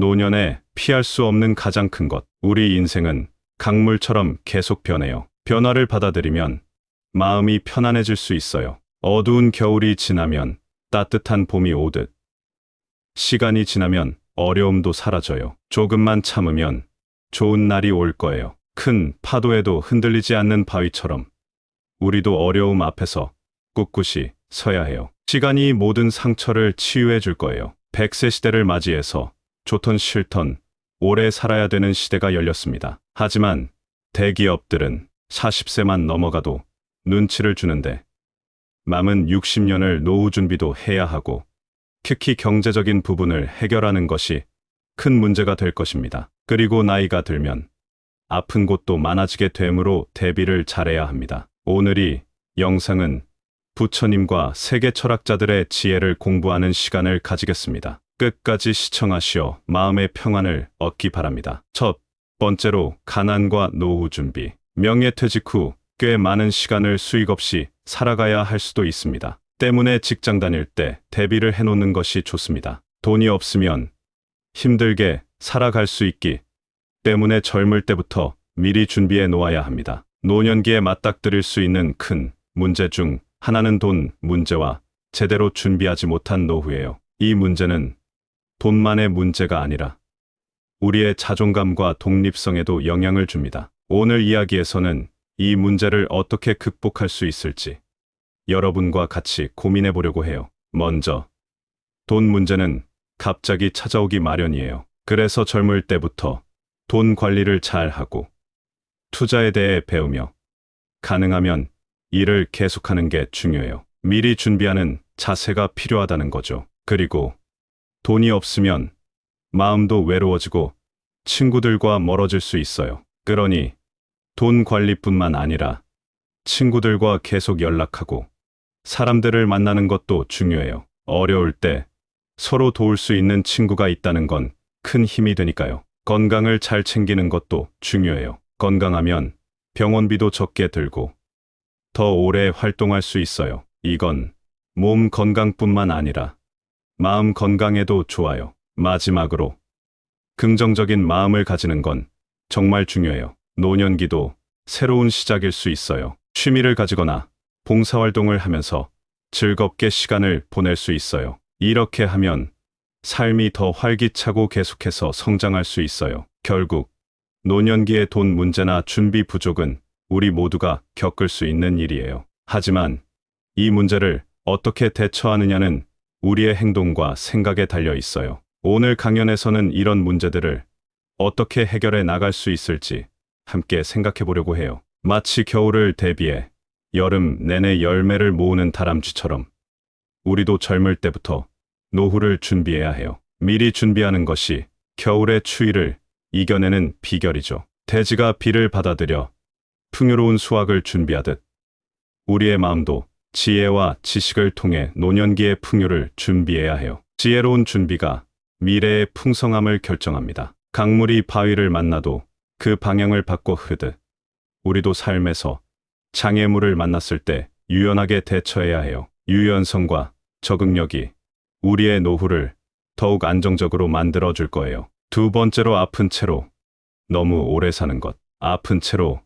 노년에 피할 수 없는 가장 큰 것. 우리 인생은 강물처럼 계속 변해요. 변화를 받아들이면 마음이 편안해질 수 있어요. 어두운 겨울이 지나면 따뜻한 봄이 오듯 시간이 지나면 어려움도 사라져요. 조금만 참으면 좋은 날이 올 거예요. 큰 파도에도 흔들리지 않는 바위처럼 우리도 어려움 앞에서 꿋꿋이 서야 해요. 시간이 모든 상처를 치유해 줄 거예요. 100세 시대를 맞이해서 좋던 싫던 오래 살아야 되는 시대가 열렸습니다. 하지만 대기업들은 40세만 넘어가도 눈치를 주는데 남은 60년을 노후 준비도 해야 하고 특히 경제적인 부분을 해결하는 것이 큰 문제가 될 것입니다. 그리고 나이가 들면 아픈 곳도 많아지게 되므로 대비를 잘해야 합니다. 오늘 영상은 부처님과 세계 철학자들의 지혜를 공부하는 시간을 가지겠습니다. 끝까지 시청하시어 마음의 평안을 얻기 바랍니다. 첫 번째로 가난과 노후 준비. 명예퇴직 후 꽤 많은 시간을 수익 없이 살아가야 할 수도 있습니다. 때문에 직장 다닐 때 대비를 해놓는 것이 좋습니다. 돈이 없으면 힘들게 살아갈 수 있기 때문에 젊을 때부터 미리 준비해 놓아야 합니다. 노년기에 맞닥뜨릴 수 있는 큰 문제 중 하나는 돈 문제와 제대로 준비하지 못한 노후예요. 이 문제는 돈만의 문제가 아니라 우리의 자존감과 독립성에도 영향을 줍니다. 오늘 이야기에서는 이 문제를 어떻게 극복할 수 있을지 여러분과 같이 고민해 보려고 해요. 먼저, 돈 문제는 갑자기 찾아오기 마련이에요. 그래서 젊을 때부터 돈 관리를 잘 하고 투자에 대해 배우며 가능하면 일을 계속하는 게 중요해요. 미리 준비하는 자세가 필요하다는 거죠. 그리고 돈이 없으면 마음도 외로워지고 친구들과 멀어질 수 있어요. 그러니 돈 관리뿐만 아니라 친구들과 계속 연락하고 사람들을 만나는 것도 중요해요. 어려울 때 서로 도울 수 있는 친구가 있다는 건 큰 힘이 되니까요. 건강을 잘 챙기는 것도 중요해요. 건강하면 병원비도 적게 들고 더 오래 활동할 수 있어요. 이건 몸 건강뿐만 아니라 마음 건강에도 좋아요. 마지막으로 긍정적인 마음을 가지는 건 정말 중요해요. 노년기도 새로운 시작일 수 있어요. 취미를 가지거나 봉사활동을 하면서 즐겁게 시간을 보낼 수 있어요. 이렇게 하면 삶이 더 활기차고 계속해서 성장할 수 있어요. 결국 노년기의 돈 문제나 준비 부족은 우리 모두가 겪을 수 있는 일이에요. 하지만 이 문제를 어떻게 대처하느냐는 우리의 행동과 생각에 달려 있어요. 오늘 강연에서는 이런 문제들을 어떻게 해결해 나갈 수 있을지 함께 생각해 보려고 해요. 마치 겨울을 대비해 여름 내내 열매를 모으는 다람쥐처럼 우리도 젊을 때부터 노후를 준비해야 해요. 미리 준비하는 것이 겨울의 추위를 이겨내는 비결이죠. 대지가 비를 받아들여 풍요로운 수확을 준비하듯 우리의 마음도 지혜와 지식을 통해 노년기의 풍요를 준비해야 해요. 지혜로운 준비가 미래의 풍성함을 결정합니다. 강물이 바위를 만나도 그 방향을 바꿔 흐르듯 우리도 삶에서 장애물을 만났을 때 유연하게 대처해야 해요. 유연성과 적응력이 우리의 노후를 더욱 안정적으로 만들어 줄 거예요. 두 번째로 아픈 채로 너무 오래 사는 것. 아픈 채로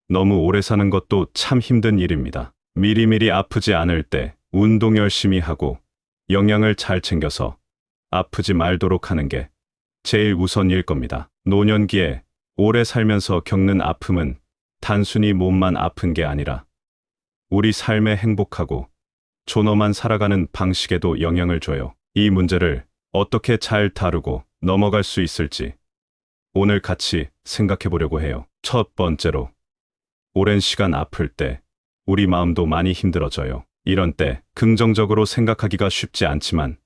너무 오래 사는 것도 참 힘든 일입니다. 미리미리 아프지 않을 때 운동 열심히 하고 영양을 잘 챙겨서 아프지 말도록 하는 게 제일 우선일 겁니다. 노년기에 오래 살면서 겪는 아픔은 단순히 몸만 아픈 게 아니라 우리 삶에 행복하고 존엄한 살아가는 방식에도 영향을 줘요. 이 문제를 어떻게 잘 다루고 넘어갈 수 있을지 오늘 같이 생각해 보려고 해요. 첫 번째로, 오랜 시간 아플 때 우리 마음도 많이 힘들어져요. 이런 때 긍정적으로 생각하기가 쉽지 않지만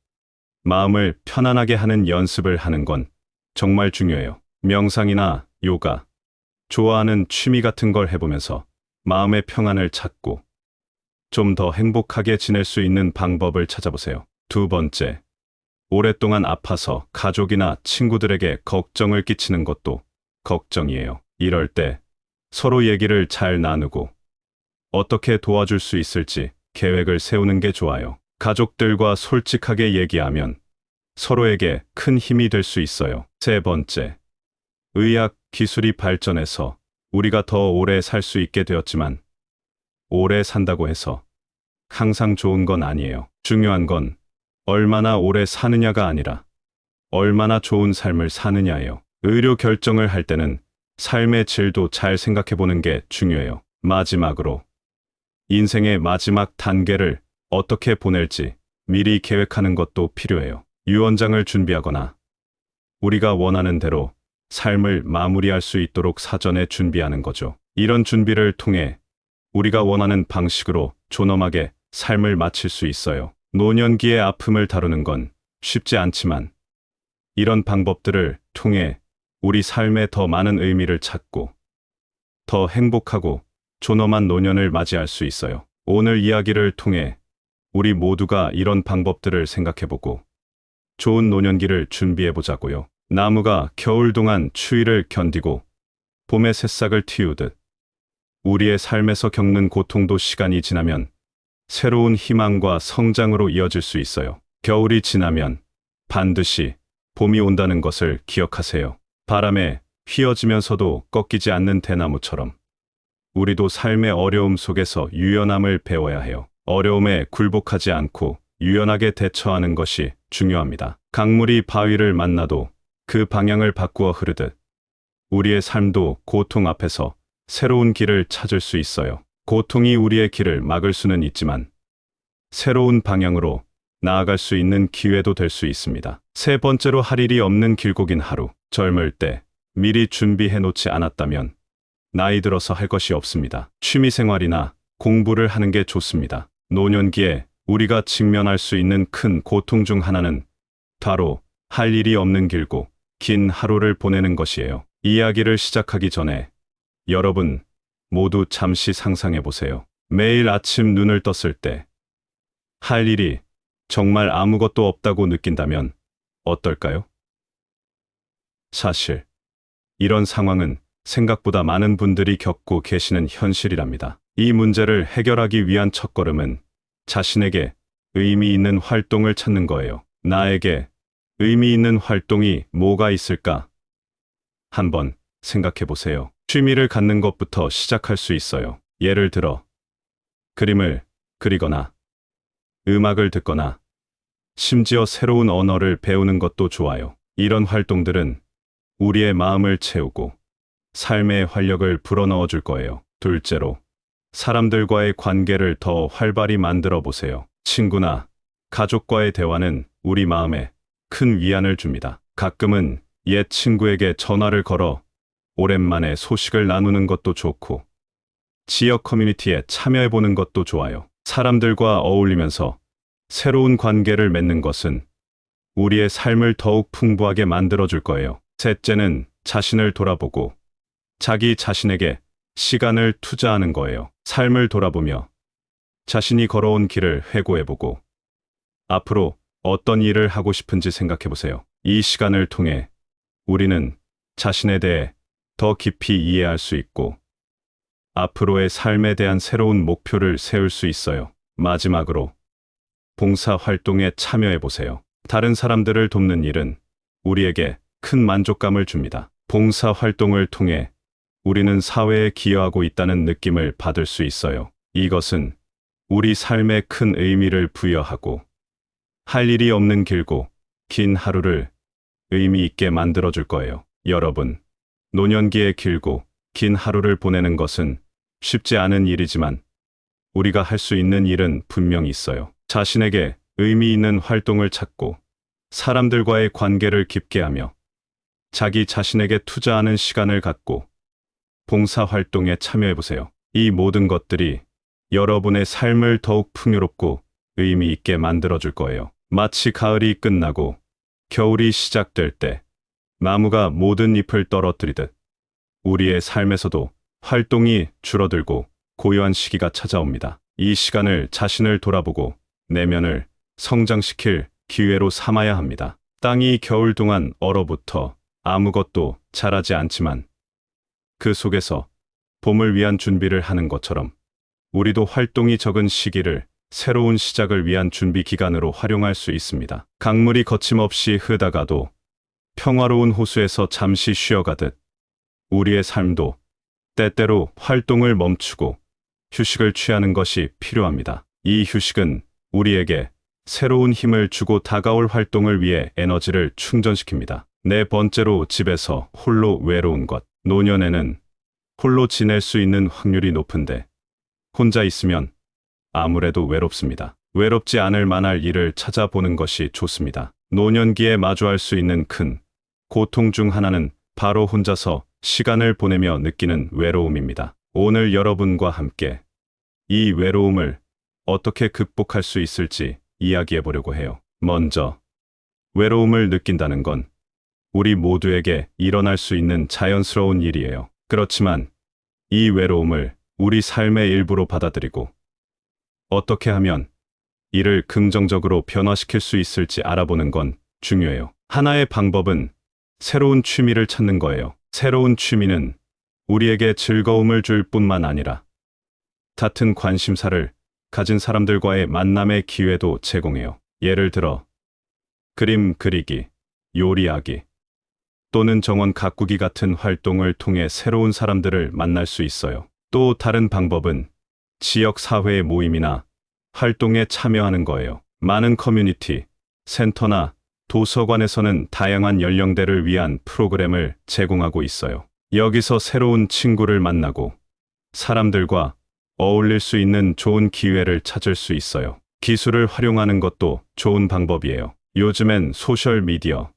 마음을 편안하게 하는 연습을 하는 건 정말 중요해요. 명상이나 요가, 좋아하는 취미 같은 걸 해보면서 마음의 평안을 찾고 좀 더 행복하게 지낼 수 있는 방법을 찾아보세요. 두 번째, 오랫동안 아파서 가족이나 친구들에게 걱정을 끼치는 것도 걱정이에요. 이럴 때 서로 얘기를 잘 나누고 어떻게 도와줄 수 있을지 계획을 세우는 게 좋아요. 가족들과 솔직하게 얘기하면 서로에게 큰 힘이 될 수 있어요. 세 번째, 의학 기술이 발전해서 우리가 더 오래 살 수 있게 되었지만 오래 산다고 해서 항상 좋은 건 아니에요. 중요한 건 얼마나 오래 사느냐가 아니라 얼마나 좋은 삶을 사느냐예요. 의료 결정을 할 때는 삶의 질도 잘 생각해 보는 게 중요해요. 마지막으로 인생의 마지막 단계를 어떻게 보낼지 미리 계획하는 것도 필요해요. 유언장을 준비하거나 우리가 원하는 대로 삶을 마무리할 수 있도록 사전에 준비하는 거죠. 이런 준비를 통해 우리가 원하는 방식으로 존엄하게 삶을 마칠 수 있어요. 노년기의 아픔을 다루는 건 쉽지 않지만 이런 방법들을 통해 우리 삶에 더 많은 의미를 찾고 더 행복하고 존엄한 노년을 맞이할 수 있어요. 오늘 이야기를 통해 우리 모두가 이런 방법들을 생각해보고 좋은 노년기를 준비해보자고요. 나무가 겨울 동안 추위를 견디고 봄의 새싹을 틔우듯 우리의 삶에서 겪는 고통도 시간이 지나면 새로운 희망과 성장으로 이어질 수 있어요. 겨울이 지나면 반드시 봄이 온다는 것을 기억하세요. 바람에 휘어지면서도 꺾이지 않는 대나무처럼 우리도 삶의 어려움 속에서 유연함을 배워야 해요. 어려움에 굴복하지 않고 유연하게 대처하는 것이 중요합니다. 강물이 바위를 만나도 그 방향을 바꾸어 흐르듯 우리의 삶도 고통 앞에서 새로운 길을 찾을 수 있어요. 고통이 우리의 길을 막을 수는 있지만 새로운 방향으로 나아갈 수 있는 기회도 될 수 있습니다. 세 번째로 할 일이 없는 길고 긴 하루. 젊을 때 미리 준비해 놓지 않았다면 나이 들어서 할 것이 없습니다. 취미생활이나 공부를 하는 게 좋습니다. 노년기에 우리가 직면할 수 있는 큰 고통 중 하나는 바로 할 일이 없는 길고 긴 하루를 보내는 것이에요. 이야기를 시작하기 전에 여러분 모두 잠시 상상해 보세요. 매일 아침 눈을 떴을 때 할 일이 정말 아무것도 없다고 느낀다면 어떨까요? 사실 이런 상황은 생각보다 많은 분들이 겪고 계시는 현실이랍니다. 이 문제를 해결하기 위한 첫걸음은 자신에게 의미 있는 활동을 찾는 거예요. 나에게 의미 있는 활동이 뭐가 있을까? 한번 생각해 보세요. 취미를 갖는 것부터 시작할 수 있어요. 예를 들어 그림을 그리거나 음악을 듣거나 심지어 새로운 언어를 배우는 것도 좋아요. 이런 활동들은 우리의 마음을 채우고 삶의 활력을 불어넣어 줄 거예요. 둘째로, 사람들과의 관계를 더 활발히 만들어 보세요. 친구나 가족과의 대화는 우리 마음에 큰 위안을 줍니다. 가끔은 옛 친구에게 전화를 걸어 오랜만에 소식을 나누는 것도 좋고, 지역 커뮤니티에 참여해 보는 것도 좋아요. 사람들과 어울리면서 새로운 관계를 맺는 것은 우리의 삶을 더욱 풍부하게 만들어 줄 거예요. 셋째는 자신을 돌아보고 자기 자신에게 시간을 투자하는 거예요. 삶을 돌아보며 자신이 걸어온 길을 회고해보고 앞으로 어떤 일을 하고 싶은지 생각해보세요. 이 시간을 통해 우리는 자신에 대해 더 깊이 이해할 수 있고 앞으로의 삶에 대한 새로운 목표를 세울 수 있어요. 마지막으로 봉사 활동에 참여해보세요. 다른 사람들을 돕는 일은 우리에게 큰 만족감을 줍니다. 봉사 활동을 통해 우리는 사회에 기여하고 있다는 느낌을 받을 수 있어요. 이것은 우리 삶에 큰 의미를 부여하고 할 일이 없는 길고 긴 하루를 의미 있게 만들어줄 거예요. 여러분, 노년기에 길고 긴 하루를 보내는 것은 쉽지 않은 일이지만 우리가 할 수 있는 일은 분명히 있어요. 자신에게 의미 있는 활동을 찾고 사람들과의 관계를 깊게 하며 자기 자신에게 투자하는 시간을 갖고 봉사 활동에 참여해보세요. 이 모든 것들이 여러분의 삶을 더욱 풍요롭고 의미 있게 만들어줄 거예요. 마치 가을이 끝나고 겨울이 시작될 때 나무가 모든 잎을 떨어뜨리듯 우리의 삶에서도 활동이 줄어들고 고요한 시기가 찾아옵니다. 이 시간을 자신을 돌아보고 내면을 성장시킬 기회로 삼아야 합니다. 땅이 겨울 동안 얼어붙어 아무것도 자라지 않지만 그 속에서 봄을 위한 준비를 하는 것처럼 우리도 활동이 적은 시기를 새로운 시작을 위한 준비 기간으로 활용할 수 있습니다. 강물이 거침없이 흐르다가도 평화로운 호수에서 잠시 쉬어가듯 우리의 삶도 때때로 활동을 멈추고 휴식을 취하는 것이 필요합니다. 이 휴식은 우리에게 새로운 힘을 주고 다가올 활동을 위해 에너지를 충전시킵니다. 네 번째로, 집에서 홀로 외로운 것. 노년에는 홀로 지낼 수 있는 확률이 높은데 혼자 있으면 아무래도 외롭습니다. 외롭지 않을 만할 일을 찾아보는 것이 좋습니다. 노년기에 마주할 수 있는 큰 고통 중 하나는 바로 혼자서 시간을 보내며 느끼는 외로움입니다. 오늘 여러분과 함께 이 외로움을 어떻게 극복할 수 있을지 이야기해 보려고 해요. 먼저, 외로움을 느낀다는 건 우리 모두에게 일어날 수 있는 자연스러운 일이에요. 그렇지만 이 외로움을 우리 삶의 일부로 받아들이고 어떻게 하면 이를 긍정적으로 변화시킬 수 있을지 알아보는 건 중요해요. 하나의 방법은 새로운 취미를 찾는 거예요. 새로운 취미는 우리에게 즐거움을 줄 뿐만 아니라 같은 관심사를 가진 사람들과의 만남의 기회도 제공해요. 예를 들어 그림 그리기, 요리하기 또는 정원 가꾸기 같은 활동을 통해 새로운 사람들을 만날 수 있어요. 또 다른 방법은 지역 사회의 모임이나 활동에 참여하는 거예요. 많은 커뮤니티, 센터나 도서관에서는 다양한 연령대를 위한 프로그램을 제공하고 있어요. 여기서 새로운 친구를 만나고 사람들과 어울릴 수 있는 좋은 기회를 찾을 수 있어요. 기술을 활용하는 것도 좋은 방법이에요. 요즘엔 소셜미디어,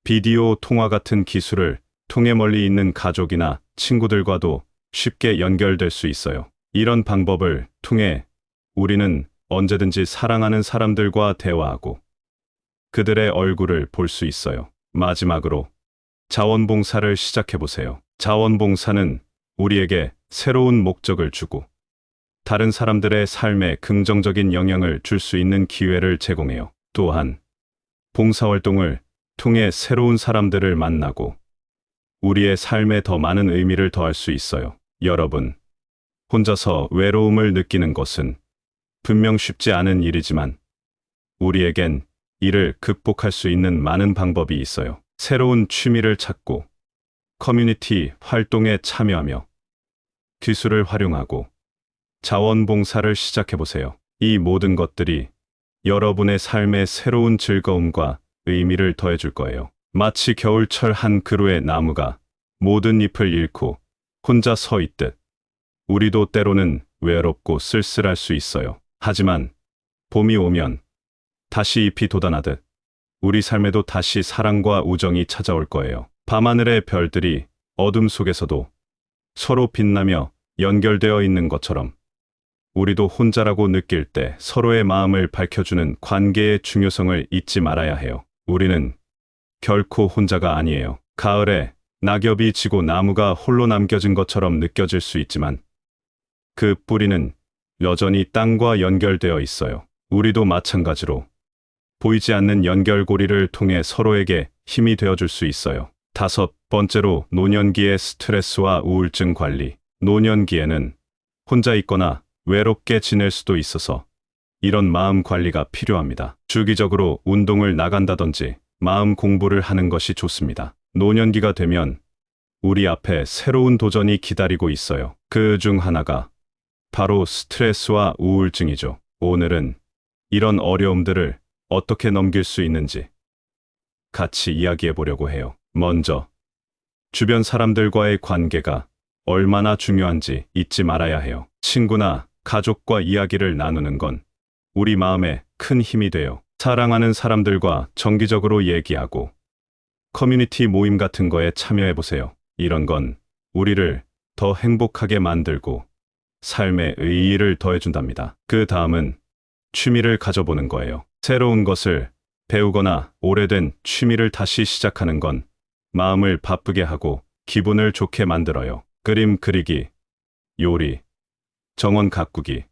비디오 통화 같은 기술을 통해 멀리 있는 가족이나 친구들과도 쉽게 연결될 수 있어요. 이런 방법을 통해 우리는 언제든지 사랑하는 사람들과 대화하고 그들의 얼굴을 볼 수 있어요. 마지막으로 자원봉사를 시작해보세요. 자원봉사는 우리에게 새로운 목적을 주고 다른 사람들의 삶에 긍정적인 영향을 줄 수 있는 기회를 제공해요. 또한 봉사활동을 통해 새로운 사람들을 만나고 우리의 삶에 더 많은 의미를 더할 수 있어요. 여러분, 혼자서 외로움을 느끼는 것은 분명 쉽지 않은 일이지만 우리에겐 이를 극복할 수 있는 많은 방법이 있어요. 새로운 취미를 찾고 커뮤니티 활동에 참여하며 기술을 활용하고 자원봉사를 시작해보세요. 이 모든 것들이 여러분의 삶에 새로운 즐거움과 의미를 더해줄 거예요. 마치 겨울철 한 그루의 나무가 모든 잎을 잃고 혼자 서 있듯 우리도 때로는 외롭고 쓸쓸할 수 있어요. 하지만 봄이 오면 다시 잎이 돋아나듯 우리 삶에도 다시 사랑과 우정이 찾아올 거예요. 밤하늘의 별들이 어둠 속에서도 서로 빛나며 연결되어 있는 것처럼 우리도 혼자라고 느낄 때 서로의 마음을 밝혀주는 관계의 중요성을 잊지 말아야 해요. 우리는 결코 혼자가 아니에요. 가을에 낙엽이 지고 나무가 홀로 남겨진 것처럼 느껴질 수 있지만 그 뿌리는 여전히 땅과 연결되어 있어요. 우리도 마찬가지로 보이지 않는 연결고리를 통해 서로에게 힘이 되어줄 수 있어요. 다섯 번째로, 노년기의 스트레스와 우울증 관리. 노년기에는 혼자 있거나 외롭게 지낼 수도 있어서 이런 마음 관리가 필요합니다. 주기적으로 운동을 나간다든지 마음 공부를 하는 것이 좋습니다. 노년기가 되면 우리 앞에 새로운 도전이 기다리고 있어요. 그 중 하나가 바로 스트레스와 우울증이죠. 오늘은 이런 어려움들을 어떻게 넘길 수 있는지 같이 이야기해 보려고 해요. 먼저, 주변 사람들과의 관계가 얼마나 중요한지 잊지 말아야 해요. 친구나 가족과 이야기를 나누는 건 우리 마음에 큰 힘이 돼요. 사랑하는 사람들과 정기적으로 얘기하고 커뮤니티 모임 같은 거에 참여해 보세요. 이런 건 우리를 더 행복하게 만들고 삶의 의의를 더해준답니다. 그 다음은 취미를 가져보는 거예요. 새로운 것을 배우거나 오래된 취미를 다시 시작하는 건 마음을 바쁘게 하고 기분을 좋게 만들어요. 그림 그리기, 요리, 정원 가꾸기,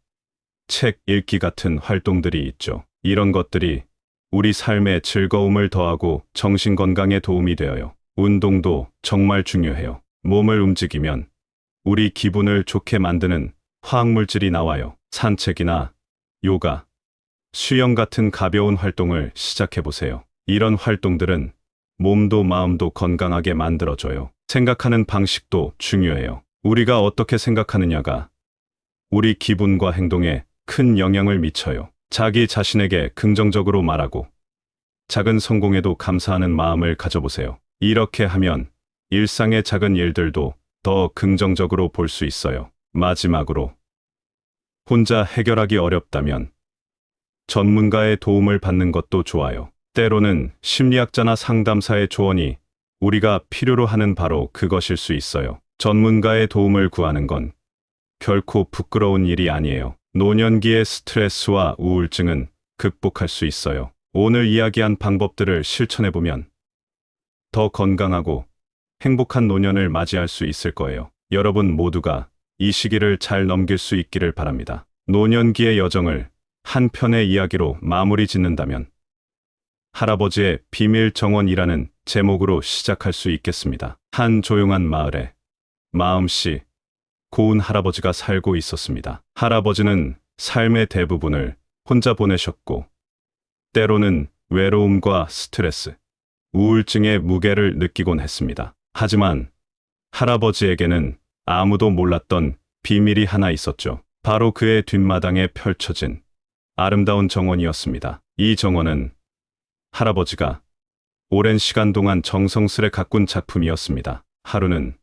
책 읽기 같은 활동들이 있죠. 이런 것들이 우리 삶에 즐거움을 더하고 정신 건강에 도움이 되어요. 운동도 정말 중요해요. 몸을 움직이면 우리 기분을 좋게 만드는 화학물질이 나와요. 산책이나 요가, 수영 같은 가벼운 활동을 시작해 보세요. 이런 활동들은 몸도 마음도 건강하게 만들어줘요. 생각하는 방식도 중요해요. 우리가 어떻게 생각하느냐가 우리 기분과 행동에 큰 영향을 미쳐요. 자기 자신에게 긍정적으로 말하고 작은 성공에도 감사하는 마음을 가져보세요. 이렇게 하면 일상의 작은 일들도 더 긍정적으로 볼 수 있어요. 마지막으로, 혼자 해결하기 어렵다면 전문가의 도움을 받는 것도 좋아요. 때로는 심리학자나 상담사의 조언이 우리가 필요로 하는 바로 그것일 수 있어요. 전문가의 도움을 구하는 건 결코 부끄러운 일이 아니에요. 노년기의 스트레스와 우울증은 극복할 수 있어요. 오늘 이야기한 방법들을 실천해보면 더 건강하고 행복한 노년을 맞이할 수 있을 거예요. 여러분 모두가 이 시기를 잘 넘길 수 있기를 바랍니다. 노년기의 여정을 한 편의 이야기로 마무리 짓는다면 할아버지의 비밀 정원이라는 제목으로 시작할 수 있겠습니다. 한 조용한 마을에 마음씨 고운 할아버지가 살고 있었습니다. 할아버지는 삶의 대부분을 혼자 보내셨고 때로는 외로움과 스트레스, 우울증의 무게를 느끼곤 했습니다. 하지만 할아버지에게는 아무도 몰랐던 비밀이 하나 있었죠. 바로 그의 뒷마당에 펼쳐진 아름다운 정원이었습니다. 이 정원은 할아버지가 오랜 시간 동안 정성스레 가꾼 작품이었습니다. 하루는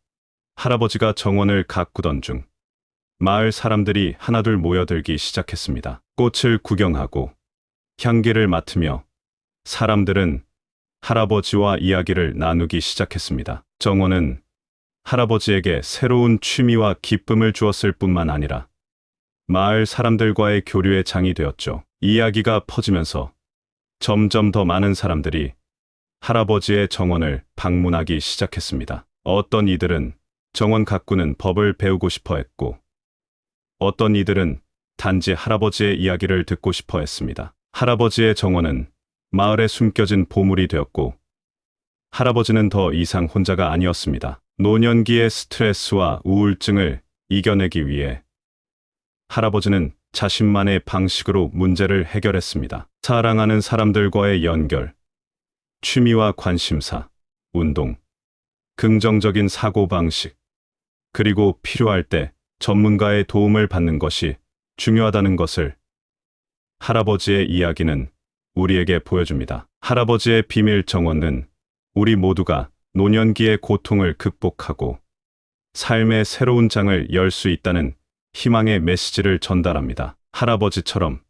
할아버지가 정원을 가꾸던 중 마을 사람들이 하나둘 모여들기 시작했습니다. 꽃을 구경하고 향기를 맡으며 사람들은 할아버지와 이야기를 나누기 시작했습니다. 정원은 할아버지에게 새로운 취미와 기쁨을 주었을 뿐만 아니라 마을 사람들과의 교류의 장이 되었죠. 이야기가 퍼지면서 점점 더 많은 사람들이 할아버지의 정원을 방문하기 시작했습니다. 어떤 이들은 정원 가꾸는 법을 배우고 싶어 했고, 어떤 이들은 단지 할아버지의 이야기를 듣고 싶어 했습니다. 할아버지의 정원은 마을에 숨겨진 보물이 되었고, 할아버지는 더 이상 혼자가 아니었습니다. 노년기의 스트레스와 우울증을 이겨내기 위해 할아버지는 자신만의 방식으로 문제를 해결했습니다. 사랑하는 사람들과의 연결, 취미와 관심사, 운동, 긍정적인 사고방식, 그리고 필요할 때 전문가의 도움을 받는 것이 중요하다는 것을 할아버지의 이야기는 우리에게 보여줍니다. 할아버지의 비밀 정원은 우리 모두가 노년기의 고통을 극복하고 삶의 새로운 장을 열 수 있다는 희망의 메시지를 전달합니다. 할아버지처럼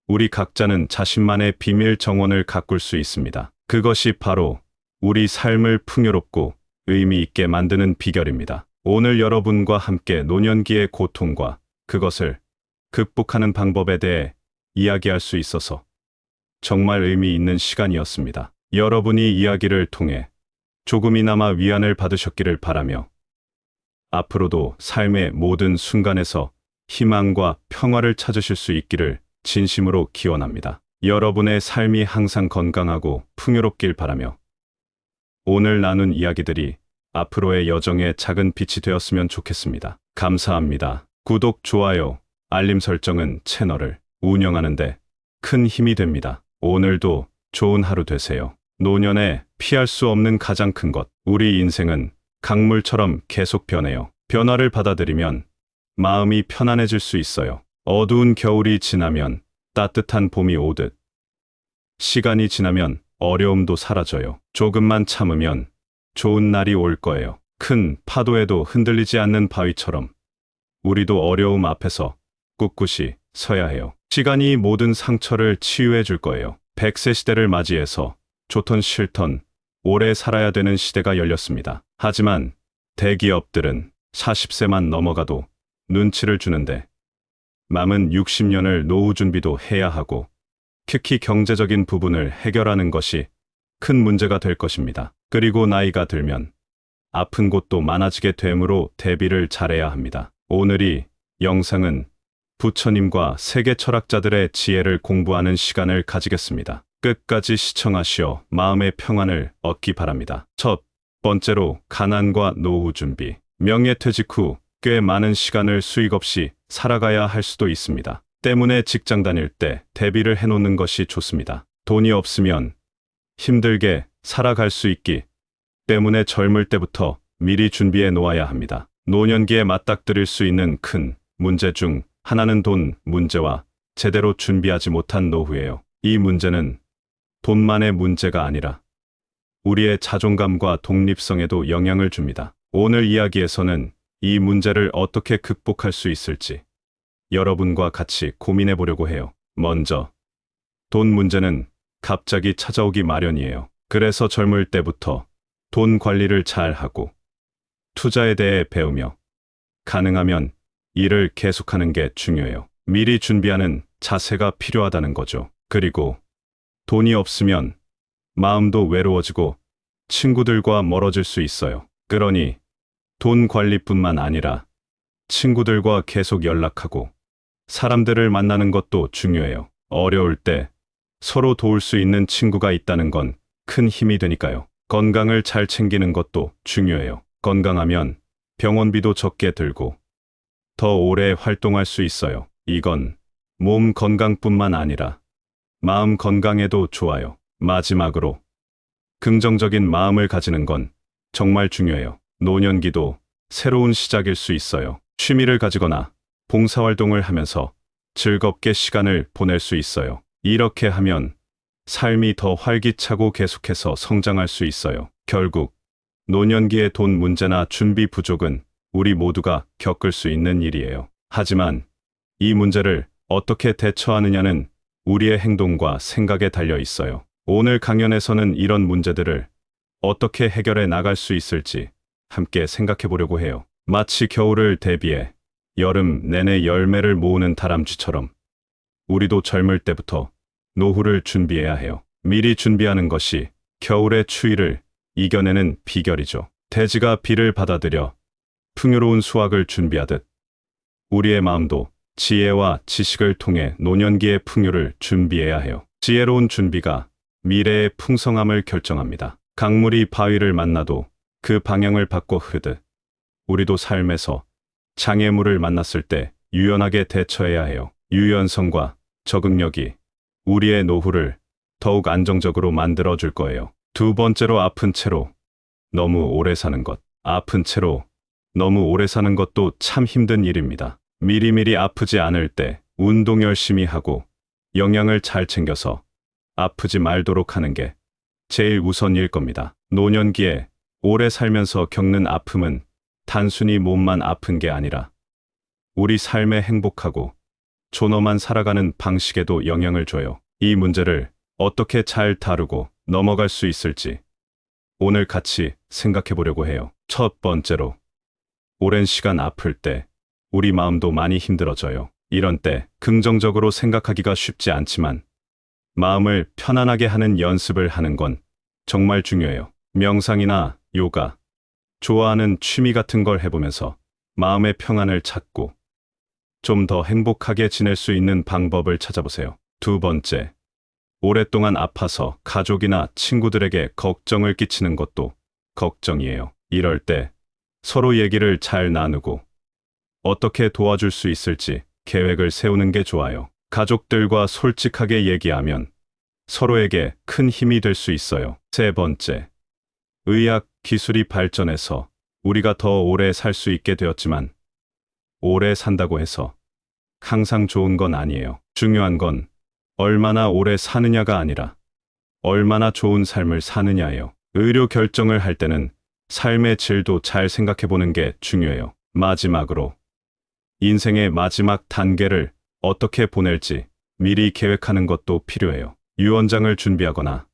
우리 각자는 자신만의 비밀 정원을 가꿀 수 있습니다. 그것이 바로 우리 삶을 풍요롭고 의미 있게 만드는 비결입니다. 오늘 여러분과 함께 노년기의 고통과 그것을 극복하는 방법에 대해 이야기할 수 있어서 정말 의미 있는 시간이었습니다. 여러분이 이야기를 통해 조금이나마 위안을 받으셨기를 바라며 앞으로도 삶의 모든 순간에서 희망과 평화를 찾으실 수 있기를 진심으로 기원합니다. 여러분의 삶이 항상 건강하고 풍요롭길 바라며 오늘 나눈 이야기들이 앞으로의 여정에 작은 빛이 되었으면 좋겠습니다. 감사합니다. 구독, 좋아요, 알림 설정은 채널을 운영하는데 큰 힘이 됩니다. 오늘도 좋은 하루 되세요. 노년에 피할 수 없는 가장 큰 것, 우리 인생은 강물처럼 계속 변해요. 변화를 받아들이면 마음이 편안해질 수 있어요. 어두운 겨울이 지나면 따뜻한 봄이 오듯 시간이 지나면 어려움도 사라져요. 조금만 참으면 좋은 날이 올 거예요. 큰 파도에도 흔들리지 않는 바위처럼 우리도 어려움 앞에서 꿋꿋이 서야 해요. 시간이 모든 상처를 치유해 줄 거예요. 100세 시대를 맞이해서 좋던 싫던 오래 살아야 되는 시대가 열렸습니다. 하지만 대기업들은 40세만 넘어가도 눈치를 주는데 남은 60년을 노후 준비도 해야 하고 특히 경제적인 부분을 해결하는 것이 큰 문제가 될 것입니다. 그리고 나이가 들면 아픈 곳도 많아지게 되므로 대비를 잘해야 합니다. 오늘 이 영상은 부처님과 세계 철학자들의 지혜를 공부하는 시간을 가지겠습니다. 끝까지 시청하시어 마음의 평안을 얻기 바랍니다. 첫 번째로 가난과 노후 준비. 명예퇴직 후 꽤 많은 시간을 수익 없이 살아가야 할 수도 있습니다. 때문에 직장 다닐 때 대비를 해놓는 것이 좋습니다. 돈이 없으면 힘들게 살아갈 수 있기 때문에 젊을 때부터 미리 준비해 놓아야 합니다. 노년기에 맞닥뜨릴 수 있는 큰 문제 중 하나는 돈 문제와 제대로 준비하지 못한 노후예요. 이 문제는 돈만의 문제가 아니라 우리의 자존감과 독립성에도 영향을 줍니다. 오늘 이야기에서는 이 문제를 어떻게 극복할 수 있을지 여러분과 같이 고민해 보려고 해요. 먼저, 돈 문제는 갑자기 찾아오기 마련이에요. 그래서 젊을 때부터 돈 관리를 잘 하고 투자에 대해 배우며 가능하면 일을 계속하는 게 중요해요. 미리 준비하는 자세가 필요하다는 거죠. 그리고 돈이 없으면 마음도 외로워지고 친구들과 멀어질 수 있어요. 그러니 돈 관리뿐만 아니라 친구들과 계속 연락하고 사람들을 만나는 것도 중요해요. 어려울 때 서로 도울 수 있는 친구가 있다는 건 큰 힘이 되니까요. 건강을 잘 챙기는 것도 중요해요. 건강하면 병원비도 적게 들고 더 오래 활동할 수 있어요. 이건 몸 건강뿐만 아니라 마음 건강에도 좋아요. 마지막으로 긍정적인 마음을 가지는 건 정말 중요해요. 노년기도 새로운 시작일 수 있어요. 취미를 가지거나 봉사활동을 하면서 즐겁게 시간을 보낼 수 있어요. 이렇게 하면 삶이 더 활기차고 계속해서 성장할 수 있어요. 결국 노년기의 돈 문제나 준비 부족은 우리 모두가 겪을 수 있는 일이에요. 하지만 이 문제를 어떻게 대처하느냐는 우리의 행동과 생각에 달려 있어요. 오늘 강연에서는 이런 문제들을 어떻게 해결해 나갈 수 있을지 함께 생각해 보려고 해요. 마치 겨울을 대비해 여름 내내 열매를 모으는 다람쥐처럼 우리도 젊을 때부터 노후를 준비해야 해요. 미리 준비하는 것이 겨울의 추위를 이겨내는 비결이죠. 대지가 비를 받아들여 풍요로운 수확을 준비하듯 우리의 마음도 지혜와 지식을 통해 노년기의 풍요를 준비해야 해요. 지혜로운 준비가 미래의 풍성함을 결정합니다. 강물이 바위를 만나도 그 방향을 바꿔 흐르듯 우리도 삶에서 장애물을 만났을 때 유연하게 대처해야 해요. 유연성과 적응력이 우리의 노후를 더욱 안정적으로 만들어 줄 거예요. 두 번째로 아픈 채로 너무 오래 사는 것. 아픈 채로 너무 오래 사는 것도 참 힘든 일입니다. 미리미리 아프지 않을 때 운동 열심히 하고 영양을 잘 챙겨서 아프지 말도록 하는 게 제일 우선일 겁니다. 노년기에 오래 살면서 겪는 아픔은 단순히 몸만 아픈 게 아니라 우리 삶에 행복하고 존엄한 살아가는 방식에도 영향을 줘요. 이 문제를 어떻게 잘 다루고 넘어갈 수 있을지 오늘 같이 생각해 보려고 해요. 첫 번째로, 오랜 시간 아플 때 우리 마음도 많이 힘들어져요. 이런 때 긍정적으로 생각하기가 쉽지 않지만 마음을 편안하게 하는 연습을 하는 건 정말 중요해요. 명상이나 요가, 좋아하는 취미 같은 걸 해보면서 마음의 평안을 찾고 좀 더 행복하게 지낼 수 있는 방법을 찾아보세요. 두 번째, 오랫동안 아파서 가족이나 친구들에게 걱정을 끼치는 것도 걱정이에요. 이럴 때 서로 얘기를 잘 나누고 어떻게 도와줄 수 있을지 계획을 세우는 게 좋아요. 가족들과 솔직하게 얘기하면 서로에게 큰 힘이 될 수 있어요. 세 번째, 의학 기술이 발전해서 우리가 더 오래 살 수 있게 되었지만 오래 산다고 해서 항상 좋은 건 아니에요. 중요한 건 얼마나 오래 사느냐가 아니라 얼마나 좋은 삶을 사느냐예요. 의료 결정을 할 때는 삶의 질도 잘 생각해 보는 게 중요해요. 마지막으로, 인생의 마지막 단계를 어떻게 보낼지 미리 계획하는 것도 필요해요. 유언장을 준비하거나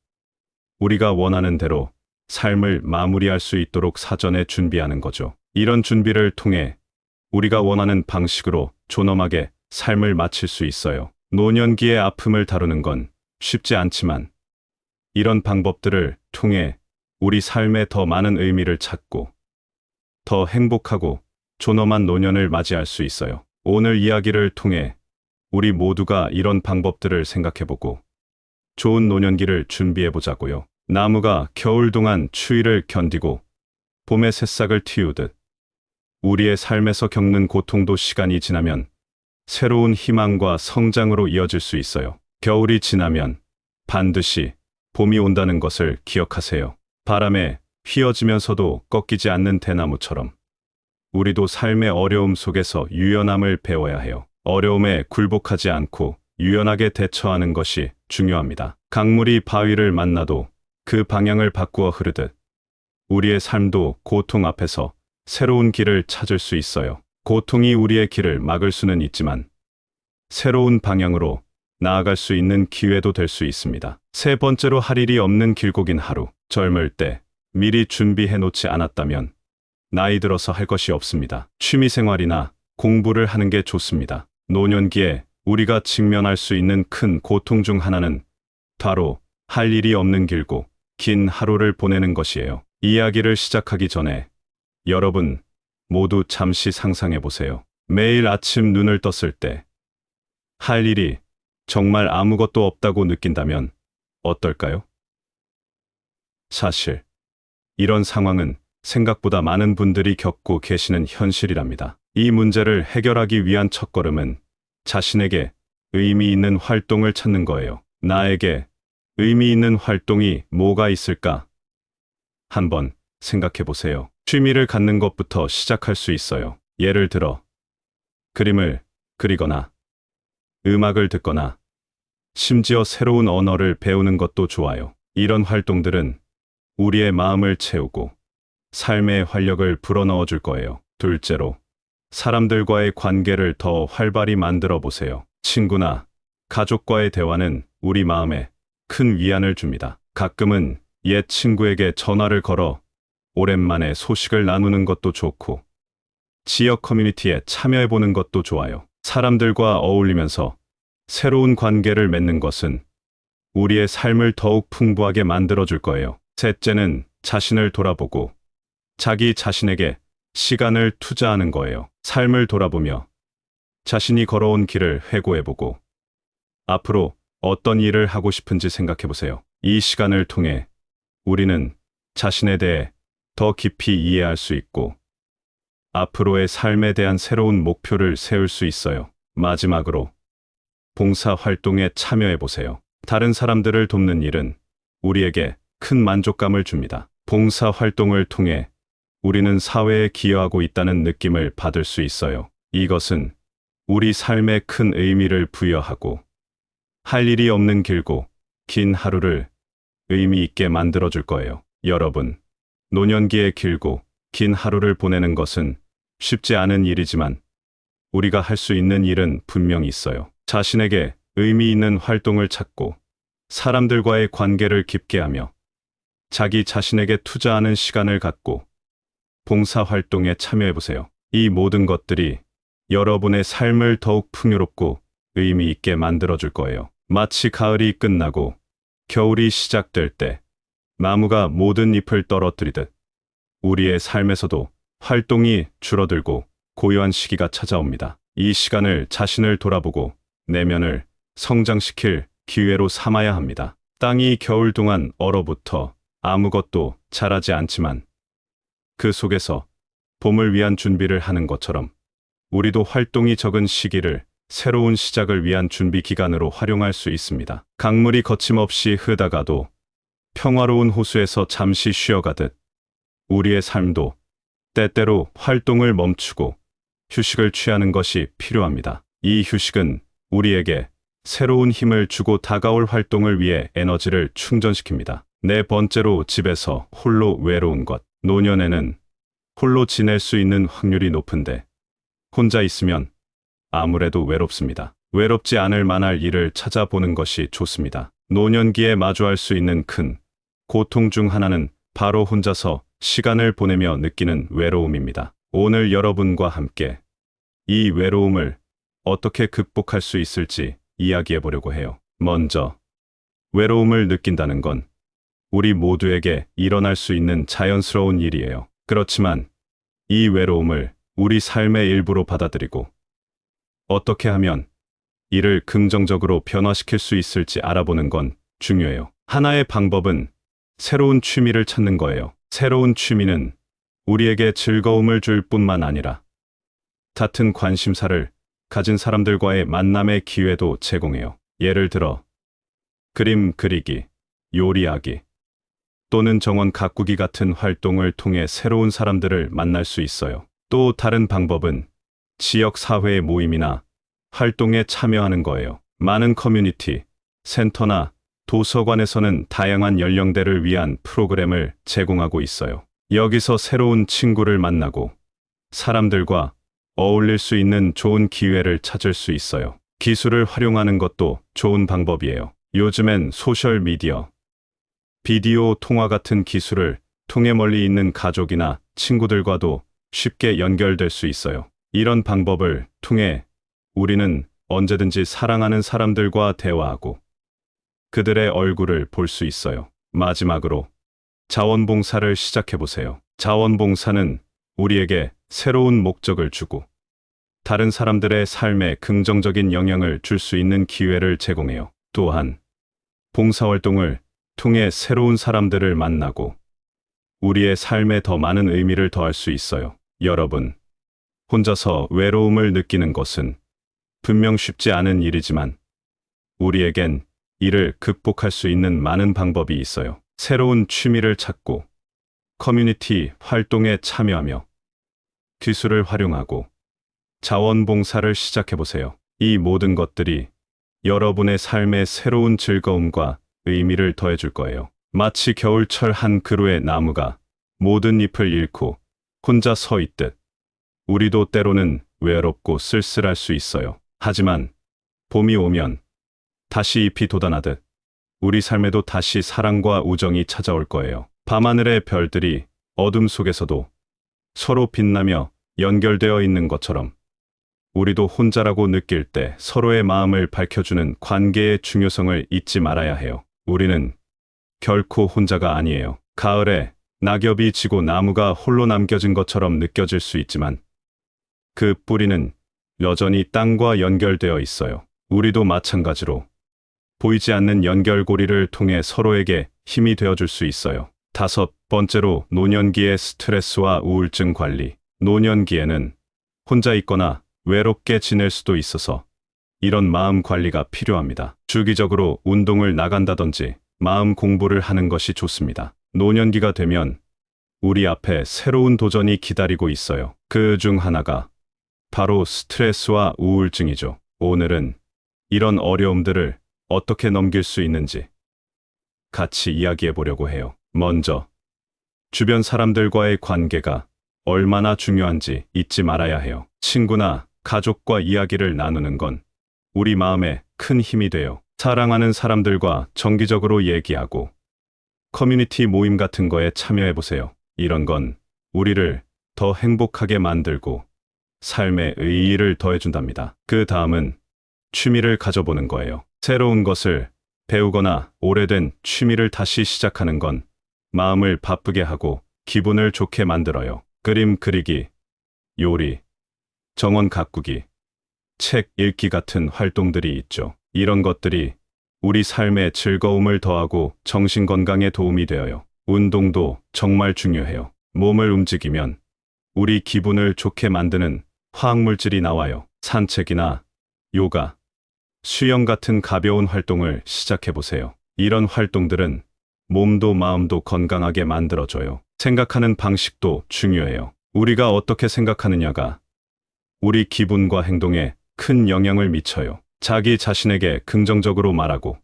우리가 원하는 대로 삶을 마무리할 수 있도록 사전에 준비하는 거죠. 이런 준비를 통해 우리가 원하는 방식으로 존엄하게 삶을 마칠 수 있어요. 노년기의 아픔을 다루는 건 쉽지 않지만 이런 방법들을 통해 우리 삶에 더 많은 의미를 찾고 더 행복하고 존엄한 노년을 맞이할 수 있어요. 오늘 이야기를 통해 우리 모두가 이런 방법들을 생각해보고 좋은 노년기를 준비해보자고요. 나무가 겨울 동안 추위를 견디고 봄의 새싹을 틔우듯 우리의 삶에서 겪는 고통도 시간이 지나면 새로운 희망과 성장으로 이어질 수 있어요. 겨울이 지나면 반드시 봄이 온다는 것을 기억하세요. 바람에 휘어지면서도 꺾이지 않는 대나무처럼 우리도 삶의 어려움 속에서 유연함을 배워야 해요. 어려움에 굴복하지 않고 유연하게 대처하는 것이 중요합니다. 강물이 바위를 만나도 그 방향을 바꾸어 흐르듯 우리의 삶도 고통 앞에서 새로운 길을 찾을 수 있어요. 고통이 우리의 길을 막을 수는 있지만 새로운 방향으로 나아갈 수 있는 기회도 될 수 있습니다. 세 번째로, 할 일이 없는 길고 긴 하루. 젊을 때 미리 준비해 놓지 않았다면 나이 들어서 할 것이 없습니다. 취미생활이나 공부를 하는 게 좋습니다. 노년기에 우리가 직면할 수 있는 큰 고통 중 하나는 바로 할 일이 없는 길고 긴 하루를 보내는 것이에요. 이야기를 시작하기 전에 여러분 모두 잠시 상상해 보세요. 매일 아침 눈을 떴을 때 할 일이 정말 아무것도 없다고 느낀다면 어떨까요? 사실 이런 상황은 생각보다 많은 분들이 겪고 계시는 현실이랍니다. 이 문제를 해결하기 위한 첫걸음은 자신에게 의미 있는 활동을 찾는 거예요. 나에게 의미 있는 활동이 뭐가 있을까? 한번 생각해 보세요. 취미를 갖는 것부터 시작할 수 있어요. 예를 들어 그림을 그리거나 음악을 듣거나 심지어 새로운 언어를 배우는 것도 좋아요. 이런 활동들은 우리의 마음을 채우고 삶의 활력을 불어넣어 줄 거예요. 둘째로, 사람들과의 관계를 더 활발히 만들어 보세요. 친구나 가족과의 대화는 우리 마음에 큰 위안을 줍니다. 가끔은 옛 친구에게 전화를 걸어 오랜만에 소식을 나누는 것도 좋고, 지역 커뮤니티에 참여해 보는 것도 좋아요. 사람들과 어울리면서 새로운 관계를 맺는 것은 우리의 삶을 더욱 풍부하게 만들어 줄 거예요. 셋째는 자신을 돌아보고 자기 자신에게 시간을 투자하는 거예요. 삶을 돌아보며 자신이 걸어온 길을 회고해보고 앞으로 어떤 일을 하고 싶은지 생각해 보세요. 이 시간을 통해 우리는 자신에 대해 더 깊이 이해할 수 있고 앞으로의 삶에 대한 새로운 목표를 세울 수 있어요. 마지막으로 봉사 활동에 참여해 보세요. 다른 사람들을 돕는 일은 우리에게 큰 만족감을 줍니다. 봉사 활동을 통해 우리는 사회에 기여하고 있다는 느낌을 받을 수 있어요. 이것은 우리 삶에 큰 의미를 부여하고 할 일이 없는 길고 긴 하루를 의미 있게 만들어 줄 거예요. 여러분, 노년기에 길고 긴 하루를 보내는 것은 쉽지 않은 일이지만 우리가 할 수 있는 일은 분명히 있어요. 자신에게 의미 있는 활동을 찾고 사람들과의 관계를 깊게 하며 자기 자신에게 투자하는 시간을 갖고 봉사 활동에 참여해 보세요. 이 모든 것들이 여러분의 삶을 더욱 풍요롭고 의미 있게 만들어 줄 거예요. 마치 가을이 끝나고 겨울이 시작될 때 나무가 모든 잎을 떨어뜨리듯 우리의 삶에서도 활동이 줄어들고 고요한 시기가 찾아옵니다. 이 시간을 자신을 돌아보고 내면을 성장시킬 기회로 삼아야 합니다. 땅이 겨울 동안 얼어붙어 아무것도 자라지 않지만 그 속에서 봄을 위한 준비를 하는 것처럼 우리도 활동이 적은 시기를 새로운 시작을 위한 준비 기간으로 활용할 수 있습니다. 강물이 거침없이 흐르다가도 평화로운 호수에서 잠시 쉬어가듯 우리의 삶도 때때로 활동을 멈추고 휴식을 취하는 것이 필요합니다. 이 휴식은 우리에게 새로운 힘을 주고 다가올 활동을 위해 에너지를 충전시킵니다. 네 번째로, 집에서 홀로 외로운 것. 노년에는 홀로 지낼 수 있는 확률이 높은데 혼자 있으면 아무래도 외롭습니다. 외롭지 않을 만할 일을 찾아보는 것이 좋습니다. 노년기에 마주할 수 있는 큰 고통 중 하나는 바로 혼자서 시간을 보내며 느끼는 외로움입니다. 오늘 여러분과 함께 이 외로움을 어떻게 극복할 수 있을지 이야기해 보려고 해요. 먼저, 외로움을 느낀다는 건 우리 모두에게 일어날 수 있는 자연스러운 일이에요. 그렇지만 이 외로움을 우리 삶의 일부로 받아들이고 어떻게 하면 이를 긍정적으로 변화시킬 수 있을지 알아보는 건 중요해요. 하나의 방법은 새로운 취미를 찾는 거예요. 새로운 취미는 우리에게 즐거움을 줄 뿐만 아니라 같은 관심사를 가진 사람들과의 만남의 기회도 제공해요. 예를 들어 그림 그리기, 요리하기 또는 정원 가꾸기 같은 활동을 통해 새로운 사람들을 만날 수 있어요. 또 다른 방법은 지역 사회 모임이나 활동에 참여하는 거예요. 많은 커뮤니티, 센터나 도서관에서는 다양한 연령대를 위한 프로그램을 제공하고 있어요. 여기서 새로운 친구를 만나고 사람들과 어울릴 수 있는 좋은 기회를 찾을 수 있어요. 기술을 활용하는 것도 좋은 방법이에요. 요즘엔 소셜 미디어, 비디오 통화 같은 기술을 통해 멀리 있는 가족이나 친구들과도 쉽게 연결될 수 있어요. 이런 방법을 통해 우리는 언제든지 사랑하는 사람들과 대화하고 그들의 얼굴을 볼 수 있어요. 마지막으로 자원봉사를 시작해보세요. 자원봉사는 우리에게 새로운 목적을 주고 다른 사람들의 삶에 긍정적인 영향을 줄 수 있는 기회를 제공해요. 또한 봉사활동을 통해 새로운 사람들을 만나고 우리의 삶에 더 많은 의미를 더할 수 있어요. 여러분, 혼자서 외로움을 느끼는 것은 분명 쉽지 않은 일이지만 우리에겐 이를 극복할 수 있는 많은 방법이 있어요. 새로운 취미를 찾고 커뮤니티 활동에 참여하며 기술을 활용하고 자원봉사를 시작해보세요. 이 모든 것들이 여러분의 삶에 새로운 즐거움과 의미를 더해줄 거예요. 마치 겨울철 한 그루의 나무가 모든 잎을 잃고 혼자 서 있듯 우리도 때로는 외롭고 쓸쓸할 수 있어요. 하지만 봄이 오면 다시 잎이 돋아나듯 우리 삶에도 다시 사랑과 우정이 찾아올 거예요. 밤하늘의 별들이 어둠 속에서도 서로 빛나며 연결되어 있는 것처럼 우리도 혼자라고 느낄 때 서로의 마음을 밝혀주는 관계의 중요성을 잊지 말아야 해요. 우리는 결코 혼자가 아니에요. 가을에 낙엽이 지고 나무가 홀로 남겨진 것처럼 느껴질 수 있지만 그 뿌리는 여전히 땅과 연결되어 있어요. 우리도 마찬가지로 보이지 않는 연결고리를 통해 서로에게 힘이 되어줄 수 있어요. 5번째로 노년기의 스트레스와 우울증 관리. 노년기에는 혼자 있거나 외롭게 지낼 수도 있어서 이런 마음 관리가 필요합니다. 주기적으로 운동을 나간다든지 마음 공부를 하는 것이 좋습니다. 노년기가 되면 우리 앞에 새로운 도전이 기다리고 있어요. 그 중 하나가 바로 스트레스와 우울증이죠. 오늘은 이런 어려움들을 어떻게 넘길 수 있는지 같이 이야기해 보려고 해요. 먼저, 주변 사람들과의 관계가 얼마나 중요한지 잊지 말아야 해요. 친구나 가족과 이야기를 나누는 건 우리 마음에 큰 힘이 돼요. 사랑하는 사람들과 정기적으로 얘기하고 커뮤니티 모임 같은 거에 참여해 보세요. 이런 건 우리를 더 행복하게 만들고 삶의 의의를 더해준답니다. 그 다음은 취미를 가져보는 거예요. 새로운 것을 배우거나 오래된 취미를 다시 시작하는 건 마음을 바쁘게 하고 기분을 좋게 만들어요. 그림 그리기, 요리, 정원 가꾸기, 책 읽기 같은 활동들이 있죠. 이런 것들이 우리 삶에 즐거움을 더하고 정신 건강에 도움이 되어요. 운동도 정말 중요해요. 몸을 움직이면 우리 기분을 좋게 만드는 화학물질이 나와요. 산책이나 요가, 수영 같은 가벼운 활동을 시작해보세요. 이런 활동들은 몸도 마음도 건강하게 만들어줘요. 생각하는 방식도 중요해요. 우리가 어떻게 생각하느냐가 우리 기분과 행동에 큰 영향을 미쳐요. 자기 자신에게 긍정적으로 말하고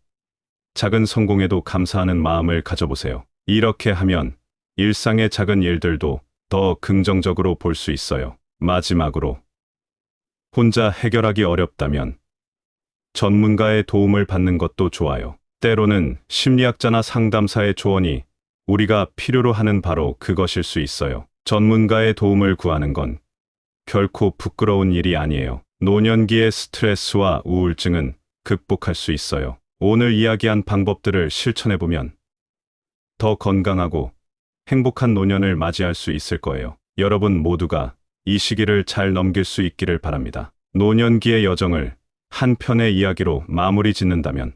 작은 성공에도 감사하는 마음을 가져보세요. 이렇게 하면 일상의 작은 일들도 더 긍정적으로 볼 수 있어요. 마지막으로, 혼자 해결하기 어렵다면 전문가의 도움을 받는 것도 좋아요. 때로는 심리학자나 상담사의 조언이 우리가 필요로 하는 바로 그것일 수 있어요. 전문가의 도움을 구하는 건 결코 부끄러운 일이 아니에요. 노년기의 스트레스와 우울증은 극복할 수 있어요. 오늘 이야기한 방법들을 실천해보면 더 건강하고 행복한 노년을 맞이할 수 있을 거예요. 여러분 모두가 이 시기를 잘 넘길 수 있기를 바랍니다. 노년기의 여정을 한 편의 이야기로 마무리 짓는다면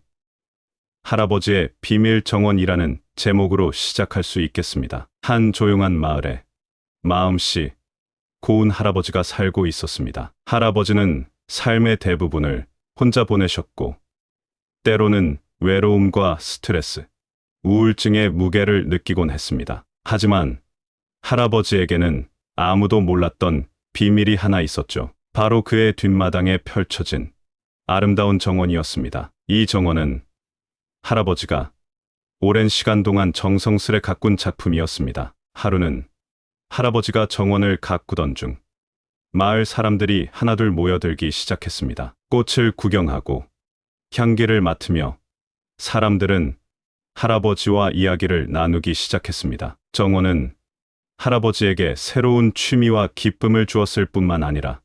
할아버지의 비밀 정원이라는 제목으로 시작할 수 있겠습니다. 한 조용한 마을에 마음씨 고운 할아버지가 살고 있었습니다. 할아버지는 삶의 대부분을 혼자 보내셨고, 때로는 외로움과 스트레스, 우울증의 무게를 느끼곤 했습니다. 하지만 할아버지에게는 아무도 몰랐던 비밀이 하나 있었죠. 바로 그의 뒷마당에 펼쳐진 아름다운 정원이었습니다. 이 정원은 할아버지가 오랜 시간 동안 정성스레 가꾼 작품이었습니다. 하루는 할아버지가 정원을 가꾸던 중 마을 사람들이 하나둘 모여들기 시작했습니다. 꽃을 구경하고 향기를 맡으며 사람들은 할아버지와 이야기를 나누기 시작했습니다. 정원은 할아버지에게 새로운 취미와 기쁨을 주었을 뿐만 아니라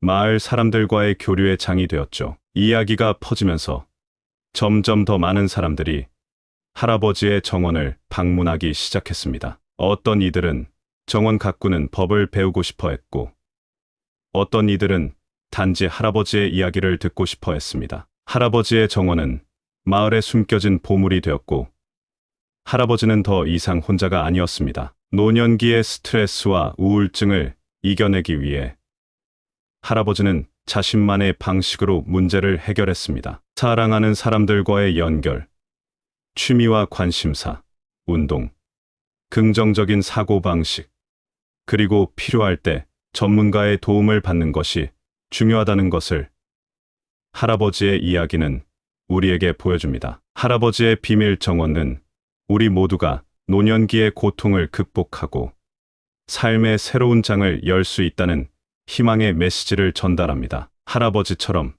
마을 사람들과의 교류의 장이 되었죠. 이야기가 퍼지면서 점점 더 많은 사람들이 할아버지의 정원을 방문하기 시작했습니다. 어떤 이들은 정원 가꾸는 법을 배우고 싶어 했고, 어떤 이들은 단지 할아버지의 이야기를 듣고 싶어 했습니다. 할아버지의 정원은 마을에 숨겨진 보물이 되었고, 할아버지는 더 이상 혼자가 아니었습니다. 노년기의 스트레스와 우울증을 이겨내기 위해 할아버지는 자신만의 방식으로 문제를 해결했습니다. 사랑하는 사람들과의 연결, 취미와 관심사, 운동, 긍정적인 사고방식, 그리고 필요할 때 전문가의 도움을 받는 것이 중요하다는 것을 할아버지의 이야기는 우리에게 보여줍니다. 할아버지의 비밀 정원은 우리 모두가 노년기의 고통을 극복하고 삶의 새로운 장을 열 수 있다는 희망의 메시지를 전달합니다. 할아버지처럼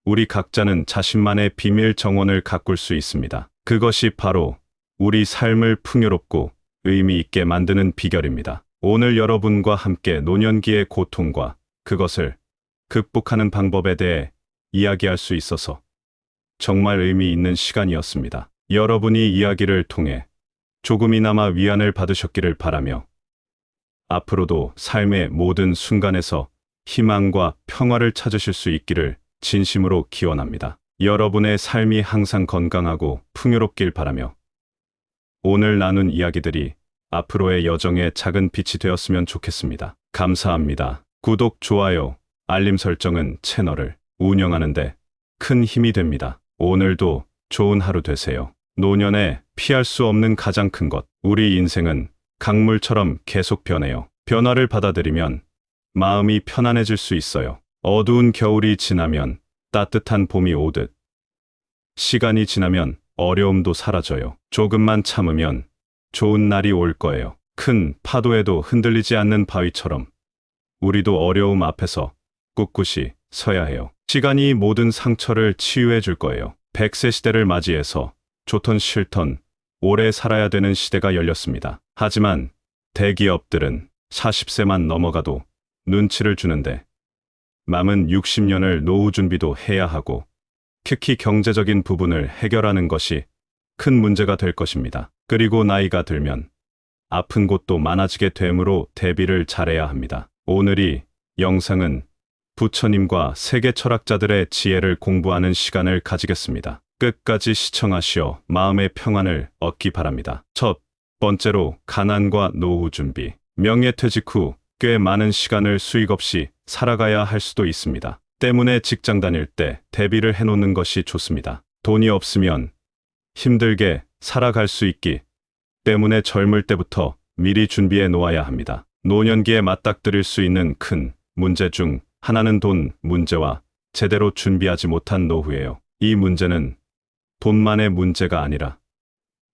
우리 각자는 자신만의 비밀 정원을 가꿀 수 있습니다. 그것이 바로 우리 삶을 풍요롭고 의미 있게 만드는 비결입니다. 오늘 여러분과 함께 노년기의 고통과 그것을 극복하는 방법에 대해 이야기할 수 있어서 정말 의미 있는 시간이었습니다. 여러분이 이야기를 통해 조금이나마 위안을 받으셨기를 바라며 앞으로도 삶의 모든 순간에서 희망과 평화를 찾으실 수 있기를 진심으로 기원합니다. 여러분의 삶이 항상 건강하고 풍요롭길 바라며 오늘 나눈 이야기들이 앞으로의 여정의 작은 빛이 되었으면 좋겠습니다. 감사합니다. 구독, 좋아요, 알림 설정은 채널을 운영하는데 큰 힘이 됩니다. 오늘도 좋은 하루 되세요. 노년에 피할 수 없는 가장 큰 것, 우리 인생은 강물처럼 계속 변해요. 변화를 받아들이면 마음이 편안해질 수 있어요. 어두운 겨울이 지나면 따뜻한 봄이 오듯 시간이 지나면 어려움도 사라져요. 조금만 참으면 좋은 날이 올 거예요. 큰 파도에도 흔들리지 않는 바위처럼 우리도 어려움 앞에서 꿋꿋이 서야 해요. 시간이 모든 상처를 치유해 줄 거예요. 100세 시대를 맞이해서 좋던 싫던 오래 살아야 되는 시대가 열렸습니다. 하지만 대기업들은 40세만 넘어가도 눈치를 주는데 남은 60년을 노후 준비도 해야 하고 특히 경제적인 부분을 해결하는 것이 큰 문제가 될 것입니다. 그리고 나이가 들면 아픈 곳도 많아지게 되므로 대비를 잘해야 합니다. 오늘 이 영상은 부처님과 세계 철학자들의 지혜를 공부하는 시간을 가지겠습니다. 끝까지 시청하시어 마음의 평안을 얻기 바랍니다. 첫 번째로 가난과 노후 준비. 명예퇴직 후 꽤 많은 시간을 수익 없이 살아가야 할 수도 있습니다. 때문에 직장 다닐 때 대비를 해놓는 것이 좋습니다. 돈이 없으면 힘들게 살아갈 수 있기 때문에 젊을 때부터 미리 준비해 놓아야 합니다. 노년기에 맞닥뜨릴 수 있는 큰 문제 중 하나는 돈 문제와 제대로 준비하지 못한 노후예요. 이 문제는 돈만의 문제가 아니라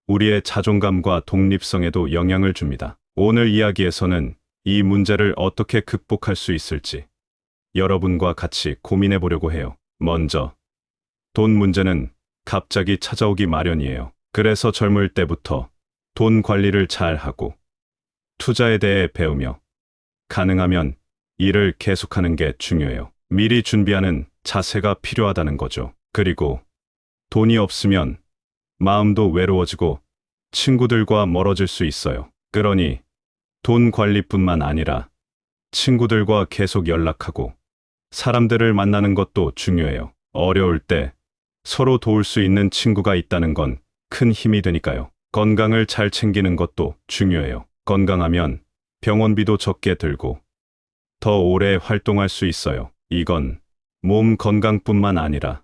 우리의 자존감과 독립성에도 영향을 줍니다. 오늘 이야기에서는 이 문제를 어떻게 극복할 수 있을지 여러분과 같이 고민해 보려고 해요. 먼저, 돈 문제는 갑자기 찾아오기 마련이에요. 그래서 젊을 때부터 돈 관리를 잘 하고 투자에 대해 배우며 가능하면 일을 계속하는 게 중요해요. 미리 준비하는 자세가 필요하다는 거죠. 그리고 돈이 없으면 마음도 외로워지고 친구들과 멀어질 수 있어요. 그러니 돈 관리뿐만 아니라 친구들과 계속 연락하고 사람들을 만나는 것도 중요해요. 어려울 때 서로 도울 수 있는 친구가 있다는 건 큰 힘이 되니까요. 건강을 잘 챙기는 것도 중요해요. 건강하면 병원비도 적게 들고 더 오래 활동할 수 있어요. 이건 몸 건강뿐만 아니라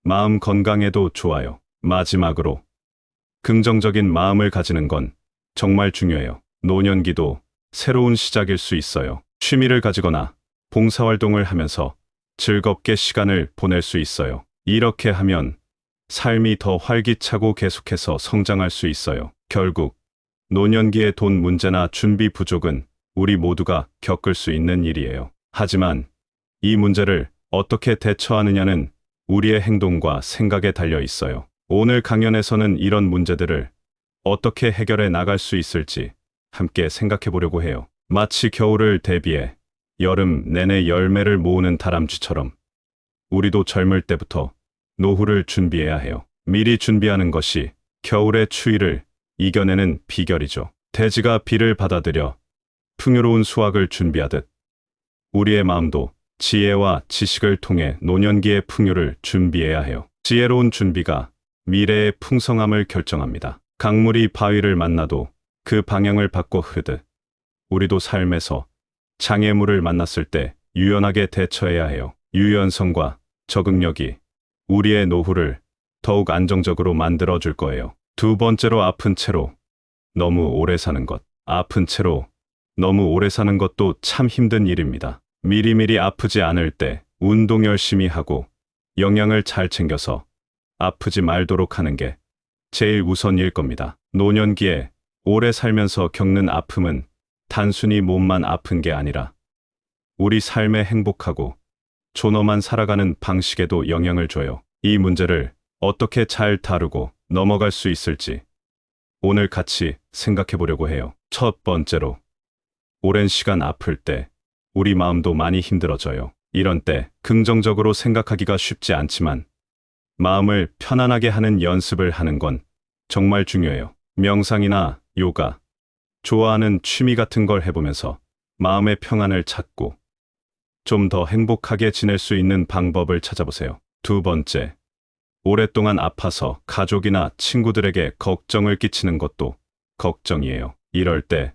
마음 건강에도 좋아요. 마지막으로 긍정적인 마음을 가지는 건 정말 중요해요. 노년기도 새로운 시작일 수 있어요. 취미를 가지거나 봉사활동을 하면서 즐겁게 시간을 보낼 수 있어요. 이렇게 하면 삶이 더 활기차고 계속해서 성장할 수 있어요. 결국 노년기의 돈 문제나 준비 부족은 우리 모두가 겪을 수 있는 일이에요. 하지만 이 문제를 어떻게 대처하느냐는 우리의 행동과 생각에 달려 있어요. 오늘 강연에서는 이런 문제들을 어떻게 해결해 나갈 수 있을지 함께 생각해 보려고 해요. 마치 겨울을 대비해 여름 내내 열매를 모으는 다람쥐처럼 우리도 젊을 때부터 노후를 준비해야 해요. 미리 준비하는 것이 겨울의 추위를 이겨내는 비결이죠. 대지가 비를 받아들여 풍요로운 수확을 준비하듯 우리의 마음도 지혜와 지식을 통해 노년기의 풍요를 준비해야 해요. 지혜로운 준비가 미래의 풍성함을 결정합니다. 강물이 바위를 만나도 그 방향을 바꿔 흐르듯 우리도 삶에서 장애물을 만났을 때 유연하게 대처해야 해요. 유연성과 적응력이 우리의 노후를 더욱 안정적으로 만들어 줄 거예요. 두 번째로 아픈 채로 너무 오래 사는 것. 아픈 채로 너무 오래 사는 것도 참 힘든 일입니다. 미리미리 아프지 않을 때 운동 열심히 하고 영양을 잘 챙겨서 아프지 말도록 하는 게 제일 우선일 겁니다. 노년기에 오래 살면서 겪는 아픔은 단순히 몸만 아픈 게 아니라 우리 삶의 행복하고 존엄한 살아가는 방식에도 영향을 줘요. 이 문제를 어떻게 잘 다루고 넘어갈 수 있을지 오늘 같이 생각해 보려고 해요. 첫 번째로, 오랜 시간 아플 때 우리 마음도 많이 힘들어져요. 이런 때 긍정적으로 생각하기가 쉽지 않지만 마음을 편안하게 하는 연습을 하는 건 정말 중요해요. 명상이나 요가, 좋아하는 취미 같은 걸 해보면서 마음의 평안을 찾고 좀 더 행복하게 지낼 수 있는 방법을 찾아보세요. 두 번째, 오랫동안 아파서 가족이나 친구들에게 걱정을 끼치는 것도 걱정이에요. 이럴 때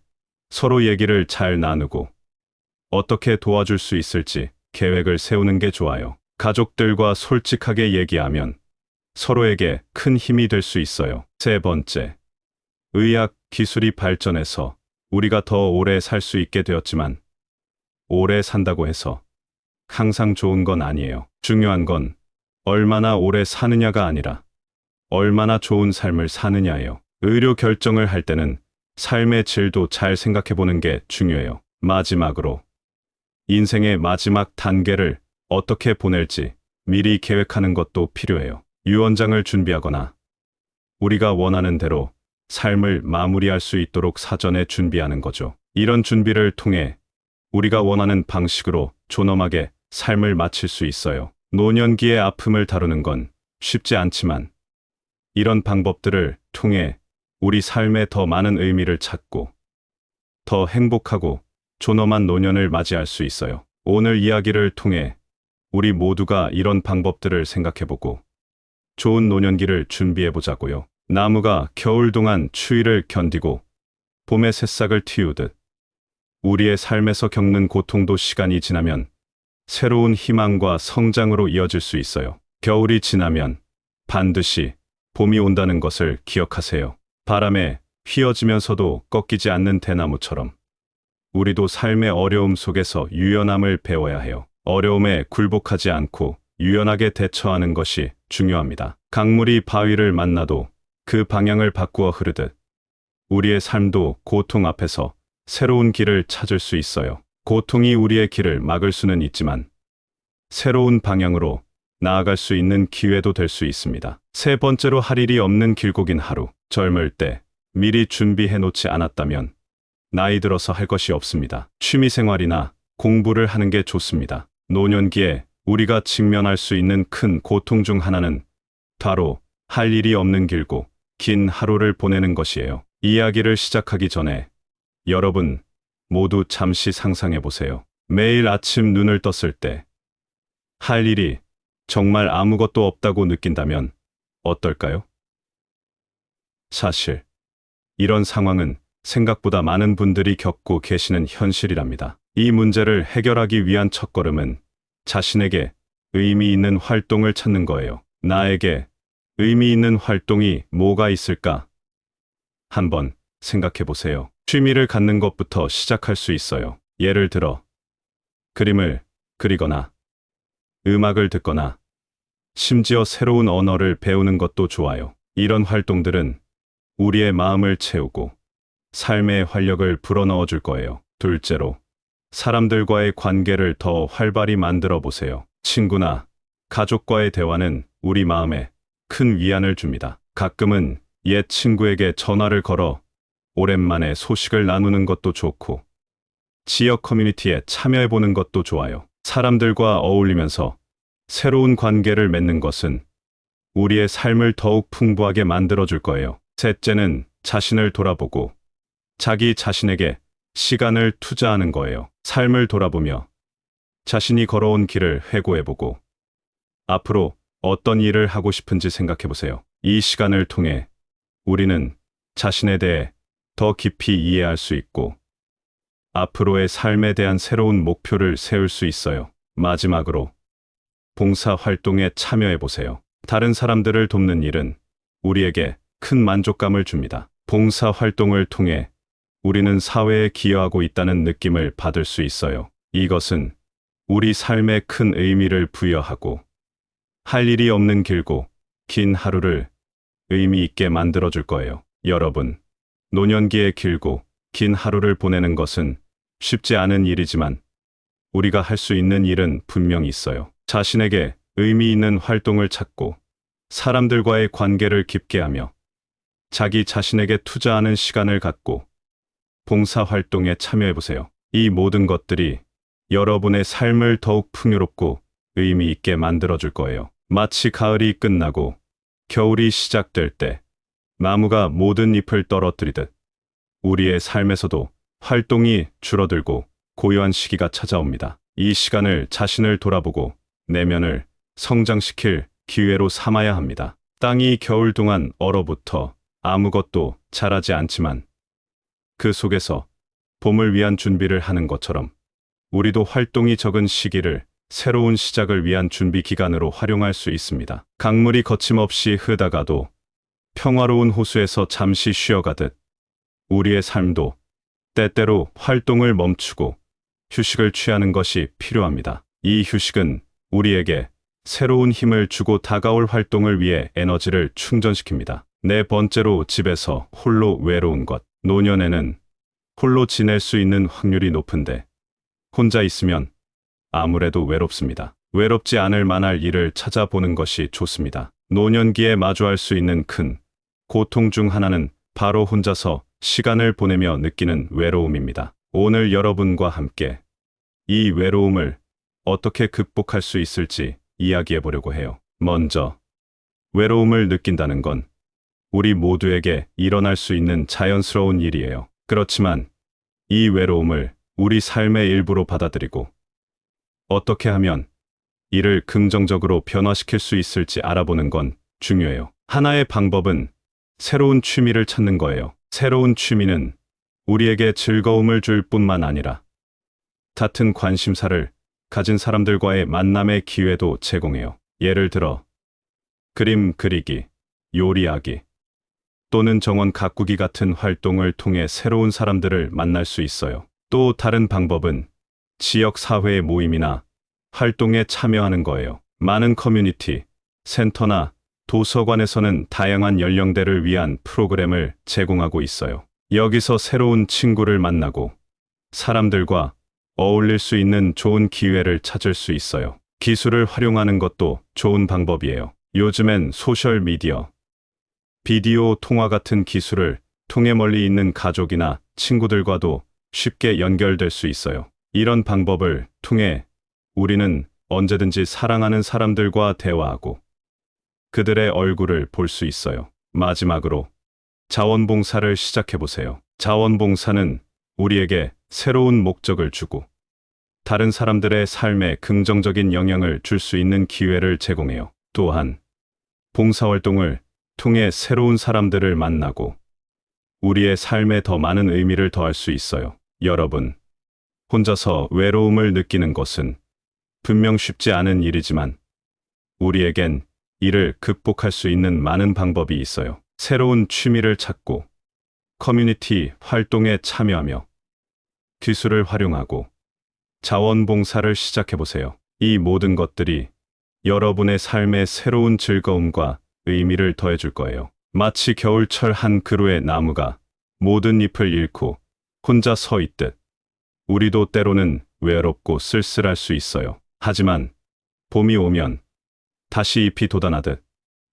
서로 얘기를 잘 나누고 어떻게 도와줄 수 있을지 계획을 세우는 게 좋아요. 가족들과 솔직하게 얘기하면 서로에게 큰 힘이 될 수 있어요. 세 번째, 의학 기술이 발전해서 우리가 더 오래 살 수 있게 되었지만 오래 산다고 해서 항상 좋은 건 아니에요. 중요한 건 얼마나 오래 사느냐가 아니라 얼마나 좋은 삶을 사느냐예요. 의료 결정을 할 때는 삶의 질도 잘 생각해 보는 게 중요해요. 마지막으로, 인생의 마지막 단계를 어떻게 보낼지 미리 계획하는 것도 필요해요. 유언장을 준비하거나 우리가 원하는 대로 삶을 마무리할 수 있도록 사전에 준비하는 거죠. 이런 준비를 통해 우리가 원하는 방식으로 존엄하게 삶을 마칠 수 있어요. 노년기의 아픔을 다루는 건 쉽지 않지만 이런 방법들을 통해 우리 삶에 더 많은 의미를 찾고 더 행복하고 존엄한 노년을 맞이할 수 있어요. 오늘 이야기를 통해 우리 모두가 이런 방법들을 생각해보고 좋은 노년기를 준비해보자고요. 나무가 겨울 동안 추위를 견디고 봄의 새싹을 틔우듯 우리의 삶에서 겪는 고통도 시간이 지나면 새로운 희망과 성장으로 이어질 수 있어요. 겨울이 지나면 반드시 봄이 온다는 것을 기억하세요. 바람에 휘어지면서도 꺾이지 않는 대나무처럼 우리도 삶의 어려움 속에서 유연함을 배워야 해요. 어려움에 굴복하지 않고 유연하게 대처하는 것이 중요합니다. 강물이 바위를 만나도 그 방향을 바꾸어 흐르듯 우리의 삶도 고통 앞에서 새로운 길을 찾을 수 있어요. 고통이 우리의 길을 막을 수는 있지만 새로운 방향으로 나아갈 수 있는 기회도 될 수 있습니다. 세 번째로, 할 일이 없는 길고 긴 하루. 젊을 때 미리 준비해 놓지 않았다면 나이 들어서 할 것이 없습니다. 취미생활이나 공부를 하는 게 좋습니다. 노년기에 우리가 직면할 수 있는 큰 고통 중 하나는 바로 할 일이 없는 길고 긴 하루를 보내는 것이에요. 이야기를 시작하기 전에 여러분 모두 잠시 상상해 보세요. 매일 아침 눈을 떴을 때 할 일이 정말 아무것도 없다고 느낀다면 어떨까요? 사실 이런 상황은 생각보다 많은 분들이 겪고 계시는 현실이랍니다. 이 문제를 해결하기 위한 첫걸음은 자신에게 의미 있는 활동을 찾는 거예요. 나에게 의미 있는 활동이 뭐가 있을까? 한번 생각해 보세요. 취미를 갖는 것부터 시작할 수 있어요. 예를 들어, 그림을 그리거나, 음악을 듣거나, 심지어 새로운 언어를 배우는 것도 좋아요. 이런 활동들은 우리의 마음을 채우고 삶의 활력을 불어넣어 줄 거예요. 둘째로, 사람들과의 관계를 더 활발히 만들어 보세요. 친구나 가족과의 대화는 우리 마음에 큰 위안을 줍니다. 가끔은 옛 친구에게 전화를 걸어 오랜만에 소식을 나누는 것도 좋고, 지역 커뮤니티에 참여해 보는 것도 좋아요. 사람들과 어울리면서 새로운 관계를 맺는 것은 우리의 삶을 더욱 풍부하게 만들어 줄 거예요. 셋째는 자신을 돌아보고 자기 자신에게 시간을 투자하는 거예요. 삶을 돌아보며 자신이 걸어온 길을 회고해보고 앞으로 어떤 일을 하고 싶은지 생각해 보세요. 이 시간을 통해 우리는 자신에 대해 더 깊이 이해할 수 있고 앞으로의 삶에 대한 새로운 목표를 세울 수 있어요. 마지막으로 봉사 활동에 참여해 보세요. 다른 사람들을 돕는 일은 우리에게 큰 만족감을 줍니다. 봉사 활동을 통해 우리는 사회에 기여하고 있다는 느낌을 받을 수 있어요. 이것은 우리 삶에 큰 의미를 부여하고 할 일이 없는 길고 긴 하루를 의미 있게 만들어 줄 거예요. 여러분, 노년기에 길고 긴 하루를 보내는 것은 쉽지 않은 일이지만 우리가 할 수 있는 일은 분명히 있어요. 자신에게 의미 있는 활동을 찾고 사람들과의 관계를 깊게 하며 자기 자신에게 투자하는 시간을 갖고 봉사 활동에 참여해 보세요. 이 모든 것들이 여러분의 삶을 더욱 풍요롭고 의미 있게 만들어 줄 거예요. 마치 가을이 끝나고 겨울이 시작될 때 나무가 모든 잎을 떨어뜨리듯 우리의 삶에서도 활동이 줄어들고 고요한 시기가 찾아옵니다. 이 시간을 자신을 돌아보고 내면을 성장시킬 기회로 삼아야 합니다. 땅이 겨울 동안 얼어붙어 아무것도 자라지 않지만 그 속에서 봄을 위한 준비를 하는 것처럼 우리도 활동이 적은 시기를 새로운 시작을 위한 준비 기간으로 활용할 수 있습니다. 강물이 거침없이 흐르다가도 평화로운 호수에서 잠시 쉬어가듯 우리의 삶도 때때로 활동을 멈추고 휴식을 취하는 것이 필요합니다. 이 휴식은 우리에게 새로운 힘을 주고 다가올 활동을 위해 에너지를 충전시킵니다. 네 번째로, 집에서 홀로 외로운 것. 노년에는 홀로 지낼 수 있는 확률이 높은데 혼자 있으면 아무래도 외롭습니다. 외롭지 않을 만할 일을 찾아보는 것이 좋습니다. 노년기에 마주할 수 있는 큰 고통 중 하나는 바로 혼자서 시간을 보내며 느끼는 외로움입니다. 오늘 여러분과 함께 이 외로움을 어떻게 극복할 수 있을지 이야기해 보려고 해요. 먼저, 외로움을 느낀다는 건 우리 모두에게 일어날 수 있는 자연스러운 일이에요. 그렇지만 이 외로움을 우리 삶의 일부로 받아들이고 어떻게 하면 이를 긍정적으로 변화시킬 수 있을지 알아보는 건 중요해요. 하나의 방법은 새로운 취미를 찾는 거예요. 새로운 취미는 우리에게 즐거움을 줄 뿐만 아니라 같은 관심사를 가진 사람들과의 만남의 기회도 제공해요. 예를 들어 그림 그리기, 요리하기 또는 정원 가꾸기 같은 활동을 통해 새로운 사람들을 만날 수 있어요. 또 다른 방법은 지역 사회의 모임이나 활동에 참여하는 거예요. 많은 커뮤니티, 센터나 도서관에서는 다양한 연령대를 위한 프로그램을 제공하고 있어요. 여기서 새로운 친구를 만나고 사람들과 어울릴 수 있는 좋은 기회를 찾을 수 있어요. 기술을 활용하는 것도 좋은 방법이에요. 요즘엔 소셜 미디어, 비디오 통화 같은 기술을 통해 멀리 있는 가족이나 친구들과도 쉽게 연결될 수 있어요. 이런 방법을 통해 우리는 언제든지 사랑하는 사람들과 대화하고 그들의 얼굴을 볼 수 있어요. 마지막으로 자원봉사를 시작해보세요. 자원봉사는 우리에게 새로운 목적을 주고 다른 사람들의 삶에 긍정적인 영향을 줄 수 있는 기회를 제공해요. 또한 봉사활동을 통해 새로운 사람들을 만나고 우리의 삶에 더 많은 의미를 더할 수 있어요. 여러분, 혼자서 외로움을 느끼는 것은 분명 쉽지 않은 일이지만 우리에겐 이를 극복할 수 있는 많은 방법이 있어요. 새로운 취미를 찾고 커뮤니티 활동에 참여하며 기술을 활용하고 자원봉사를 시작해보세요. 이 모든 것들이 여러분의 삶에 새로운 즐거움과 의미를 더해줄 거예요. 마치 겨울철 한 그루의 나무가 모든 잎을 잃고 혼자 서 있듯 우리도 때로는 외롭고 쓸쓸할 수 있어요. 하지만 봄이 오면 다시 잎이 돋아나듯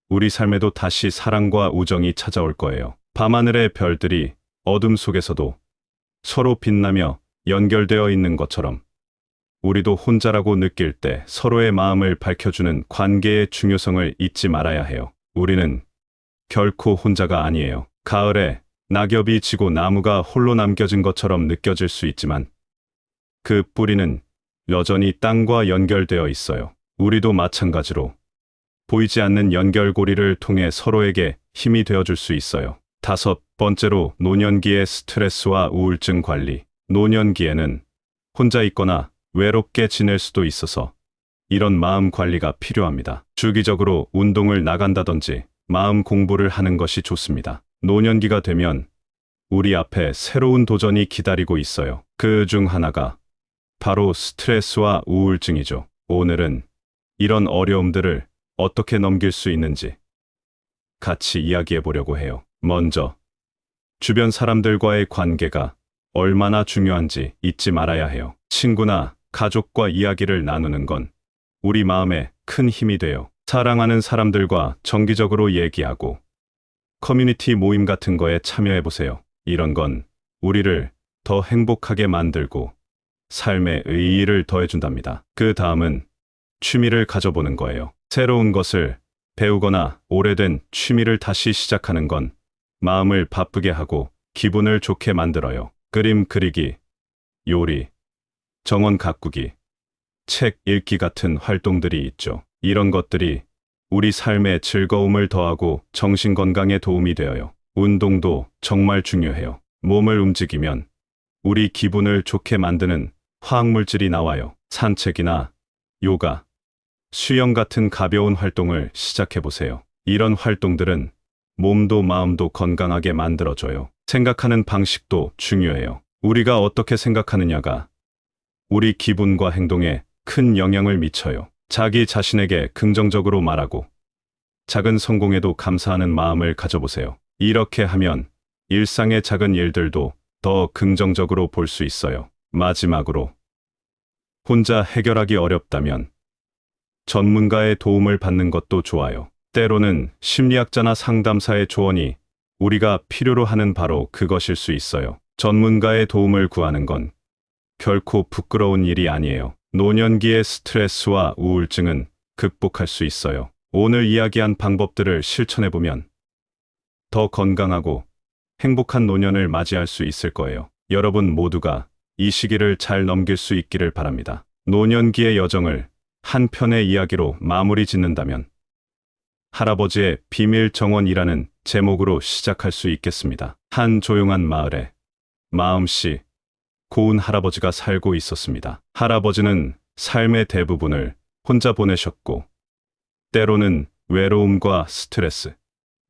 우리 삶에도 다시 사랑과 우정이 찾아올 거예요. 밤하늘의 별들이 어둠 속에서도 서로 빛나며 연결되어 있는 것처럼 우리도 혼자라고 느낄 때 서로의 마음을 밝혀주는 관계의 중요성을 잊지 말아야 해요. 우리는 결코 혼자가 아니에요. 가을에 낙엽이 지고 나무가 홀로 남겨진 것처럼 느껴질 수 있지만 그 뿌리는 여전히 땅과 연결되어 있어요. 우리도 마찬가지로 보이지 않는 연결고리를 통해 서로에게 힘이 되어줄 수 있어요. 5번째로 노년기의 스트레스와 우울증 관리. 노년기에는 혼자 있거나 외롭게 지낼 수도 있어서 이런 마음 관리가 필요합니다. 주기적으로 운동을 나간다든지 마음 공부를 하는 것이 좋습니다. 노년기가 되면 우리 앞에 새로운 도전이 기다리고 있어요. 그 중 하나가 바로 스트레스와 우울증이죠. 오늘은 이런 어려움들을 어떻게 넘길 수 있는지 같이 이야기해 보려고 해요. 먼저, 주변 사람들과의 관계가 얼마나 중요한지 잊지 말아야 해요. 친구나 가족과 이야기를 나누는 건 우리 마음에 큰 힘이 돼요. 사랑하는 사람들과 정기적으로 얘기하고 커뮤니티 모임 같은 거에 참여해 보세요. 이런 건 우리를 더 행복하게 만들고 삶의 의의를 더해준답니다. 그 다음은 취미를 가져보는 거예요. 새로운 것을 배우거나 오래된 취미를 다시 시작하는 건 마음을 바쁘게 하고 기분을 좋게 만들어요. 그림 그리기, 요리, 정원 가꾸기, 책 읽기 같은 활동들이 있죠. 이런 것들이 우리 삶에 즐거움을 더하고 정신 건강에 도움이 되어요. 운동도 정말 중요해요. 몸을 움직이면 우리 기분을 좋게 만드는 화학물질이 나와요. 산책이나 요가, 수영 같은 가벼운 활동을 시작해보세요. 이런 활동들은 몸도 마음도 건강하게 만들어줘요. 생각하는 방식도 중요해요. 우리가 어떻게 생각하느냐가 우리 기분과 행동에 큰 영향을 미쳐요. 자기 자신에게 긍정적으로 말하고 작은 성공에도 감사하는 마음을 가져보세요. 이렇게 하면 일상의 작은 일들도 더 긍정적으로 볼 수 있어요. 마지막으로, 혼자 해결하기 어렵다면 전문가의 도움을 받는 것도 좋아요. 때로는 심리학자나 상담사의 조언이 우리가 필요로 하는 바로 그것일 수 있어요. 전문가의 도움을 구하는 건 결코 부끄러운 일이 아니에요. 노년기의 스트레스와 우울증은 극복할 수 있어요. 오늘 이야기한 방법들을 실천해보면 더 건강하고 행복한 노년을 맞이할 수 있을 거예요. 여러분 모두가 이 시기를 잘 넘길 수 있기를 바랍니다. 노년기의 여정을 한 편의 이야기로 마무리 짓는다면 할아버지의 비밀 정원이라는 제목으로 시작할 수 있겠습니다. 한 조용한 마을에 마음씨 고운 할아버지가 살고 있었습니다. 할아버지는 삶의 대부분을 혼자 보내셨고 때로는 외로움과 스트레스,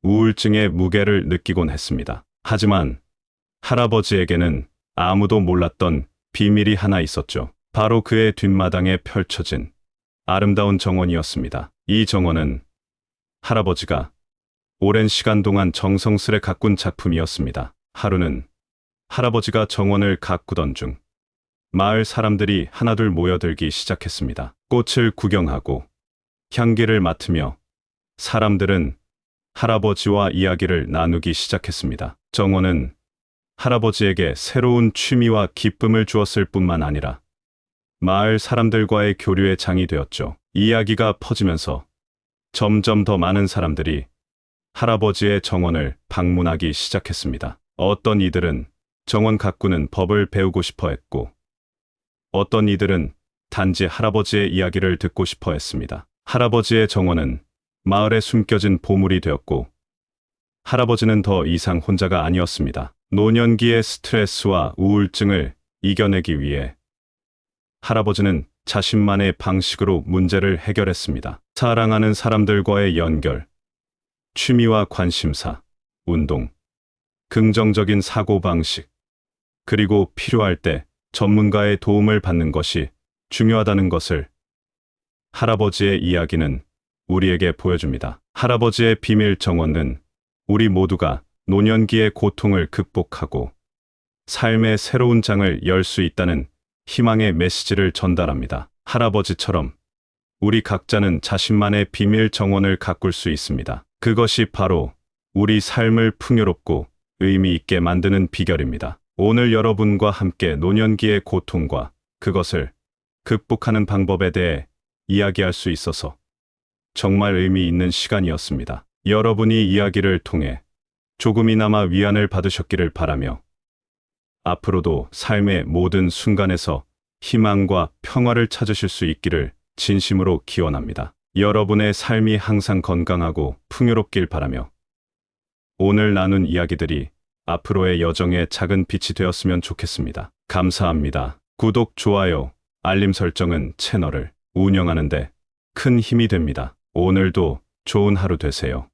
우울증의 무게를 느끼곤 했습니다. 하지만 할아버지에게는 아무도 몰랐던 비밀이 하나 있었죠. 바로 그의 뒷마당에 펼쳐진 아름다운 정원이었습니다. 이 정원은 할아버지가 오랜 시간 동안 정성스레 가꾼 작품이었습니다. 하루는 할아버지가 정원을 가꾸던 중 마을 사람들이 하나둘 모여들기 시작했습니다. 꽃을 구경하고 향기를 맡으며 사람들은 할아버지와 이야기를 나누기 시작했습니다. 정원은 할아버지에게 새로운 취미와 기쁨을 주었을 뿐만 아니라 마을 사람들과의 교류의 장이 되었죠. 이야기가 퍼지면서 점점 더 많은 사람들이 할아버지의 정원을 방문하기 시작했습니다. 어떤 이들은 정원 가꾸는 법을 배우고 싶어 했고, 어떤 이들은 단지 할아버지의 이야기를 듣고 싶어 했습니다. 할아버지의 정원은 마을에 숨겨진 보물이 되었고, 할아버지는 더 이상 혼자가 아니었습니다. 노년기의 스트레스와 우울증을 이겨내기 위해 할아버지는 자신만의 방식으로 문제를 해결했습니다. 사랑하는 사람들과의 연결, 취미와 관심사, 운동, 긍정적인 사고방식, 그리고 필요할 때 전문가의 도움을 받는 것이 중요하다는 것을 할아버지의 이야기는 우리에게 보여줍니다. 할아버지의 비밀 정원은 우리 모두가 노년기의 고통을 극복하고 삶의 새로운 장을 열 수 있다는 희망의 메시지를 전달합니다. 할아버지처럼 우리 각자는 자신만의 비밀 정원을 가꿀 수 있습니다. 그것이 바로 우리 삶을 풍요롭고 의미 있게 만드는 비결입니다. 오늘 여러분과 함께 노년기의 고통과 그것을 극복하는 방법에 대해 이야기할 수 있어서 정말 의미 있는 시간이었습니다. 여러분이 이야기를 통해 조금이나마 위안을 받으셨기를 바라며 앞으로도 삶의 모든 순간에서 희망과 평화를 찾으실 수 있기를 진심으로 기원합니다. 여러분의 삶이 항상 건강하고 풍요롭길 바라며 오늘 나눈 이야기들이 앞으로의 여정의 작은 빛이 되었으면 좋겠습니다. 감사합니다. 구독, 좋아요, 알림 설정은 채널을 운영하는 데 큰 힘이 됩니다. 오늘도 좋은 하루 되세요.